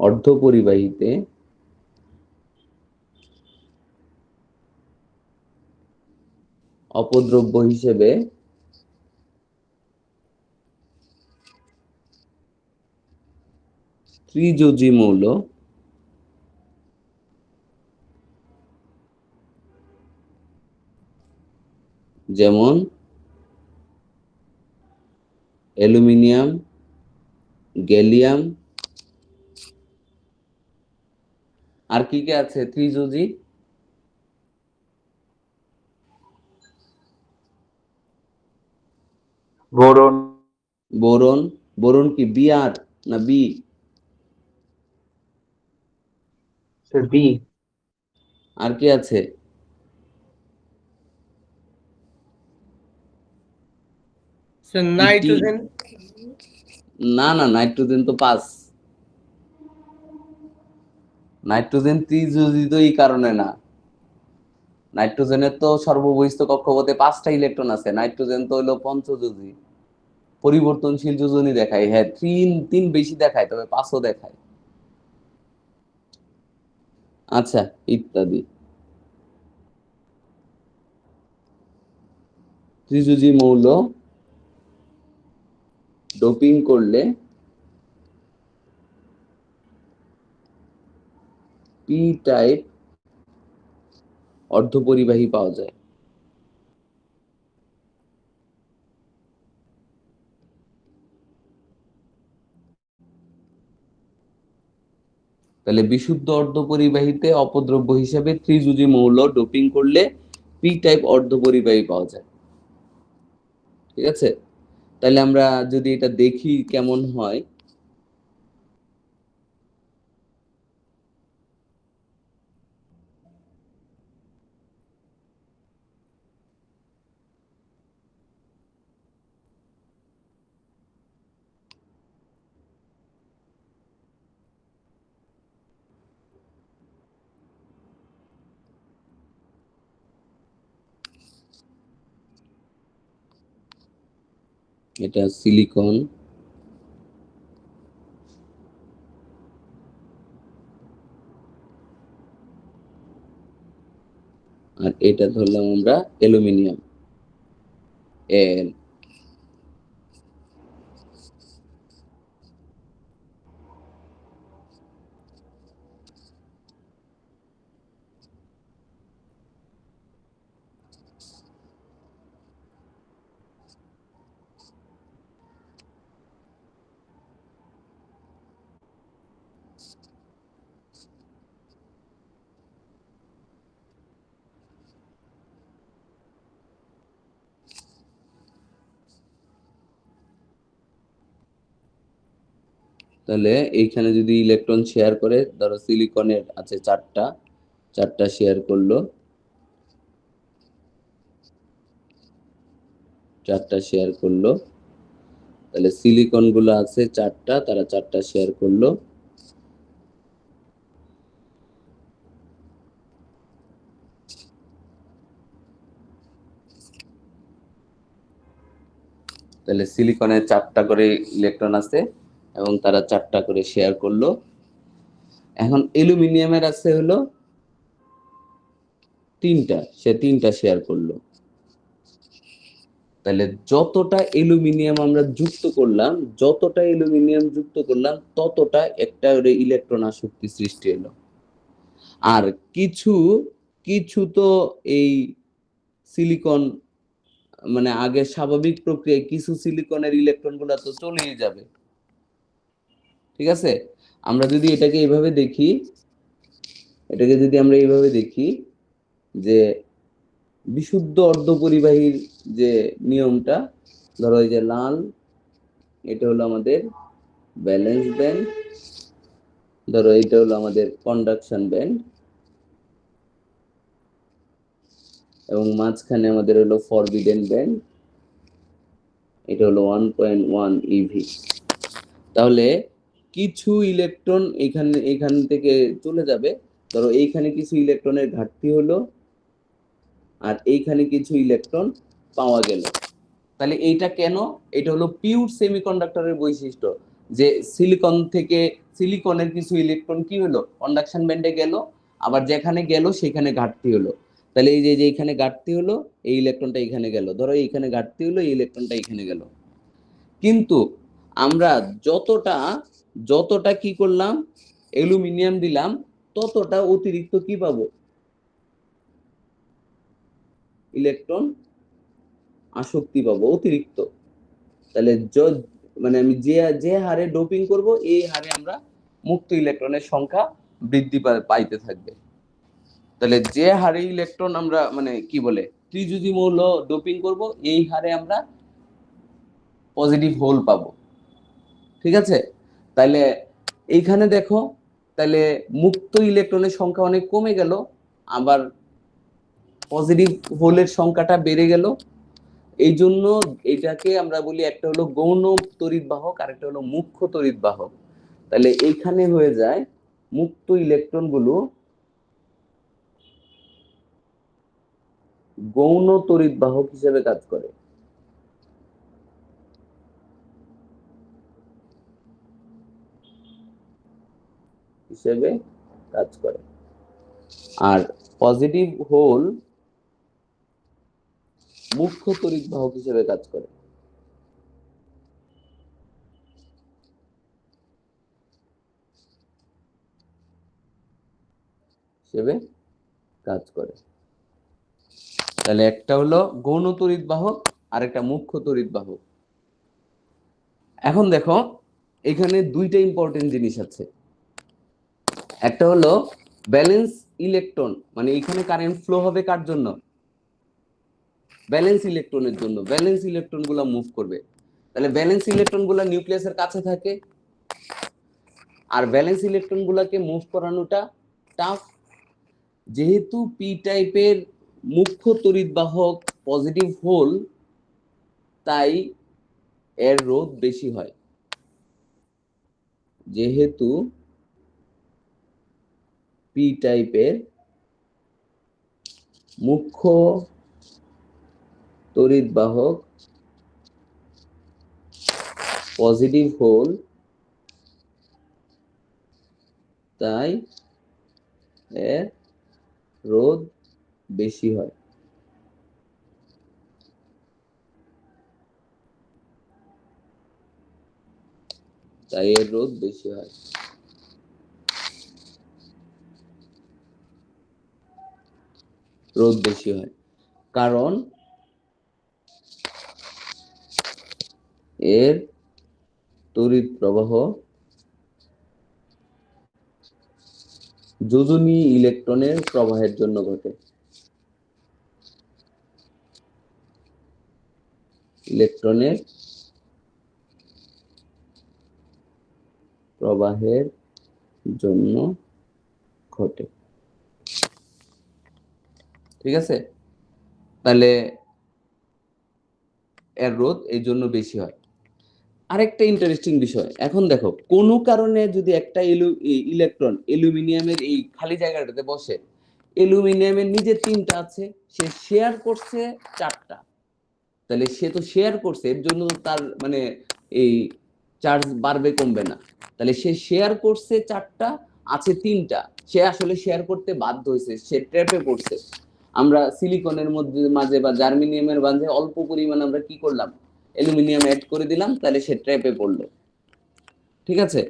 অর্ধপরিবাহীতে অপদ্রব্য হিসেবে ত্রিযোজী মৌল যেমন অ্যালুমিনিয়াম, গ্যালিয়াম, আর কি কি আছে ত্রিযোজী? বোরন। বোরন। বোরন কি বি আর না বি? বি। আর কি আছে? Sir nitrogen. না না, নাইট্রোজেন তো 5। নাইট্রোজেন ত্রিযোজী তো এই কারণে না, নাইট্রোজেনের তো সর্ববহিস্থ কক্ষপথে 5টা ইলেকট্রন আছে, নাইট্রোজেন তো হলো পঞ্চযোজী, পরিবর্তনশীল যোজনী দেখায়। হ্যাঁ, তিন বেশি দেখায়, তবে 5ও দেখায়। আচ্ছা, ইত্যাদি। ত্রিযোজী মৌল ডোপিং করলে পি টাইপ অর্ধপরিবাহী পাওয়া যায়। তাহলে বিশুদ্ধ অর্ধপরিবাহীতে অপদ্রব্য হিসেবে ত্রিযোজী মৌল ডোপিং করলে পি টাইপ অর্ধপরিবাহী পাওয়া যায়। ঠিক আছে, তাহলে আমরা যদি এটা দেখি কেমন হয়। এটা সিলিকন, আর এটা ধরলাম আমরা অ্যালুমিনিয়াম, এল। তাহলে এইখানে যদি ইলেকট্রন শেয়ার করে, ধরো সিলিকনের আছে 4টা, 4টা শেয়ার করলো, 4টা শেয়ার করলো, তাহলে সিলিকন গুলো আছে 4টা, তারা 4টা শেয়ার করলো, তাহলে সিলিকনের 4টা করে ইলেকট্রন আছে এবং তারা 4টা করে শেয়ার করলো। এখন অ্যালুমিনিয়ামের আছে হলো 3টা, সে 3টা শেয়ার করলো। তাহলে যতটা অ্যালুমিনিয়াম আমরা যুক্ত করলাম, ততটা একটা ইলেকট্রন আসক্তি সৃষ্টি হলো। আর কিছু কিছু তো এই সিলিকন মানে আগে স্বাভাবিক প্রক্রিয়ায় কিছু সিলিকনের ইলেকট্রন গুলা তো চলেই যাবে। ঠিক আছে, আমরা যদি এটাকে এইভাবে দেখি, এটাকে যদি আমরা এইভাবে দেখি যে বিশুদ্ধ অর্ধপরিবাহীর যে নিয়মটা, ধরো এই যে লাল, এটা হলো আমাদের ব্যালেন্স ব্যান্ড, ধরো এটা হলো আমাদের কন্ডাকশন ব্যান্ড, এবং মাঝখানে আমাদের হলো ফরবিডেন ব্যান্ড, এটা হলো 1.1 ইভি। তাহলে কিছু ইলেকট্রন এখান থেকে চলে যাবে, ধরো এইখানে কিছু ইলেকট্রনের ঘাটতি হলো আর এইখানে কিছু ইলেকট্রন পাওয়া গেল। তাহলে এইটা কেন? এটা হলো পিওর সেমিকন্ডাক্টরের বৈশিষ্ট্য, যে সিলিকনের কিছু ইলেকট্রন কি হলো, কন্ডাকশন ব্যান্ডে গেল, আবার যেখানে গেল সেখানে ঘাটতি হলো। তাহলে এই যে এখানে ঘাটতি হলো, এই ইলেকট্রনটা এখানে গেল, ধরো এইখানে ঘাটতি হলো, এই ইলেকট্রনটা এখানে গেল। কিন্তু আমরা যতটা কি করলাম, অ্যালুমিনিয়াম দিলাম, ততটা অতিরিক্ত কি পাবো, ইলেকট্রন আসক্তি পাবো অতিরিক্ত। তাহলে মানে আমি যে হারে ডোপিং করব, এই হারে আমরা মুক্ত ইলেকট্রনের সংখ্যা বৃদ্ধি পাইতে থাকবে। তাহলে যে হারে ইলেকট্রন আমরা মানে কি বলে ত্রিযুজি মৌল ডোপিং করব, এই হারে আমরা পজিটিভ হোল পাবো। ঠিক আছে? তাহলে এইখানে দেখো, তাহলে মুক্ত ইলেকট্রনের সংখ্যা অনেক কমে গেল, আবার পজিটিভ হোলের সংখ্যাটা বেড়ে গেল। এই জন্য এটাকে আমরা বলি, একটা হলো গৌণ তড়িৎ বাহক আর একটা হলো মুখ্য তড়িৎ বাহক। তাহলে এইখানে হয়ে যায় মুক্ত ইলেকট্রন গুলো গৌণ তড়িৎ বাহক হিসেবে কাজ করে। আর পজিটিভ হোল মুখ্য তড়িৎ বাহক হিসেবে কাজ করে। তাহলে একটা হলো গৌণ তড়িৎ বাহক আর একটা মুখ্য তড়িৎ বাহক। এখন দেখো, এখানে দুইটা ইম্পর্টেন্ট জিনিস আছে। একটা হলো ব্যালেন্স ইলেকট্রন, মানে এখানে কারেন্ট ফ্লো হবে কার জন্য, ব্যালেন্স ইলেকট্রনের জন্য। ব্যালেন্স ইলেকট্রন গুলা মুভ করবে। তাহলে ব্যালেন্স ইলেকট্রন গুলা নিউক্লিয়াসের কাছে থাকে, আর ব্যালেন্স ইলেকট্রন গুলাকে মুভ করানোটা টাফ। যেহেতু পি টাইপের মুখ্য তড়িৎ বাহক পজিটিভ হোল, তাই এর রোধ বেশি হয়। যেহেতু পি টাইপের মুখ্য তড়িৎ বাহক পজিটিভ হোল, তাই এর রোধ বেশি হয়। কারণ এর তড়িৎ প্রবাহ যোজনী ইলেকট্রনের প্রবাহের জন্য ঘটে। ইলেকট্রনের প্রবাহের জন্য ঘটে। ঠিক আছে? তাহলে এর রোধ এই জন্য বেশি হয়। আরেকটা ইন্টারেস্টিং বিষয়, এখন দেখো, কোনো কারণে যদি একটা ইলেকট্রন অ্যালুমিনিয়ামের এই খালি জায়গাটাতে বসে, অ্যালুমিনিয়ামের নিজের 3টা আছে, সে শেয়ার করছে 4টা। তাহলে সে তো শেয়ার করছে, এর জন্য তার মানে এই চার্জ বাড়বে কমবে না। তাহলে সে শেয়ার করছে 4টা, আছে 3টা, সে আসলে শেয়ার করতে বাধ্য হয়েছে, সে ট্র্যাপে পড়ছে। আমরা সিলিকনের মাঝে বা জার্মেনিয়ামের মাঝে অল্প পরিমাণ আমরা কি করলাম, অ্যালুমিনিয়াম অ্যাড করে দিলাম, তাহলে সে ট্র্যাপে পড়লো। ঠিক আছে?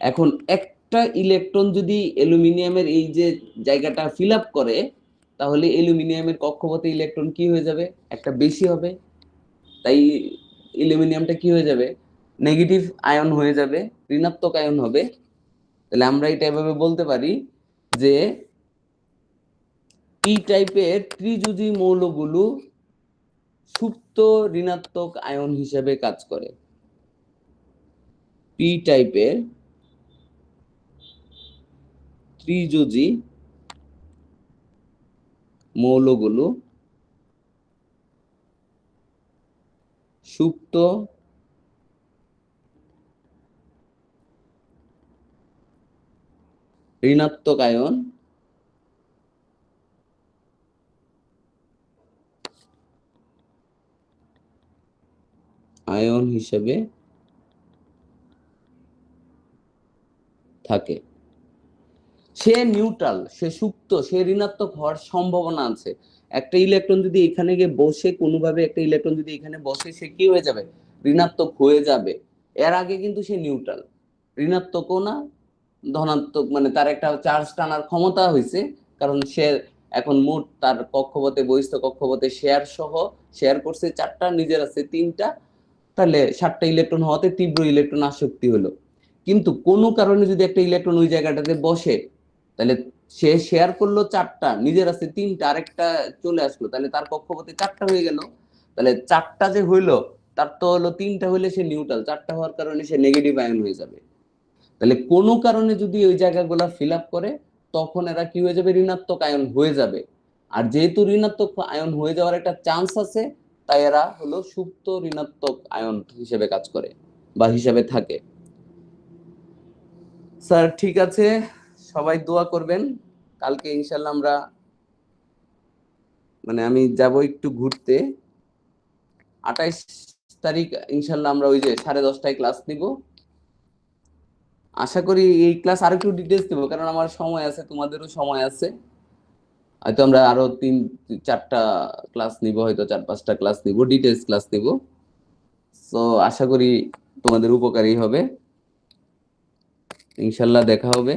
এখন একটা ইলেকট্রন যদি অ্যালুমিনিয়ামের এই যে জায়গাটা ফিল আপ করে, তাহলে অ্যালুমিনিয়ামের কক্ষপথে ইলেকট্রন কি হয়ে যাবে, একটা বেশি হবে। তাই অ্যালুমিনিয়ামটা কি হয়ে যাবে, নেগেটিভ আয়ন হয়ে যাবে, ঋণাত্মক আয়ন হবে। তাহলে আমরা এটা এভাবে বলতে পারি যে পি টাইপের ত্রিযুজি মৌলগুলো সুপ্ত ঋণাত্মক আয়ন হিসেবে কাজ করে। পি টাইপের ত্রিযুজি মৌলগুলো সুপ্ত ঋণাত্মক আয়ন হিসেবে থাকে। সে নিউট্রাল, সে সুপ্ত, সে ঋণাত্মক হওয়ার সম্ভাবনা আছে। একটা ইলেকট্রন যদি এখানে গিয়ে বসে, কোনোভাবে একটা ইলেকট্রন যদি এখানে বসে, সে কি হয়ে যাবে? ঋণাত্মক হয়ে যাবে। এর আগে কিন্তু সে নিউট্রাল, ঋণাত্মকও না ধনাত্মক, মানে তার একটা চার্জ টানার ক্ষমতা হয়েছে, কারণ সে এখন মোট তার কক্ষপথে বহিস্থ কক্ষপথে শেয়ার করছে 4টা, নিজের আছে 3টা, তাহলে 7টা ইলেকট্রন হওয়াতে তীব্র ইলেকট্রন আসক্তি হলো। কিন্তু কোনো কারণে যদি একটা ইলেকট্রন ওই জায়গাটাতে বসে, তাহলে সে শেয়ার করলো 4টা, নিজের আছে 3টা, আরেকটা চলে আসলো, তাহলে তার কক্ষপথে 4টা হয়ে গেল। তাহলে 4টা যে হইলো, তার তো হলো 3টা হইলে সে নিউট্রাল, 4টা হওয়ার কারণে সে নেগেটিভ আয়ন হয়ে যাবে। তাহলে কোনো কারণে যদি ওই জায়গাগুলো ফিল আপ করে, তখন এরা কি হয়ে যাবে? ঋণাত্মক আয়ন হয়ে যাবে। আর যেহেতু ঋণাত্মক আয়ন হয়ে যাওয়ার একটা চান্স আছে, তাই এরা হলো সুপ্ত ঋণাত্মক আয়ন হিসেবে কাজ করে বা হিসেবে থাকে। স্যার ঠিক আছে, সবাই দোয়া করবেন। কালকে ইনশাল্লাহ আমরা, মানে আমি যাব একটু ঘুরতে, 28 তারিখ ইনশাল্লাহ আমরা ওই যে 10:30টায় ক্লাস নিব। আশা করি এই ক্লাস আরো একটু ডিটেলস দেবো, কারণ আমার সময় আছে, তোমাদেরও সময় আছে। হয়তো আমরা আরো 3-4টা ক্লাস নিব, হয়তো 4-5টা ক্লাস নিব, ডিটেলস ক্লাস নিব। তো আশা করি তোমাদের উপকারী হবে। ইনশাল্লাহ দেখা হবে।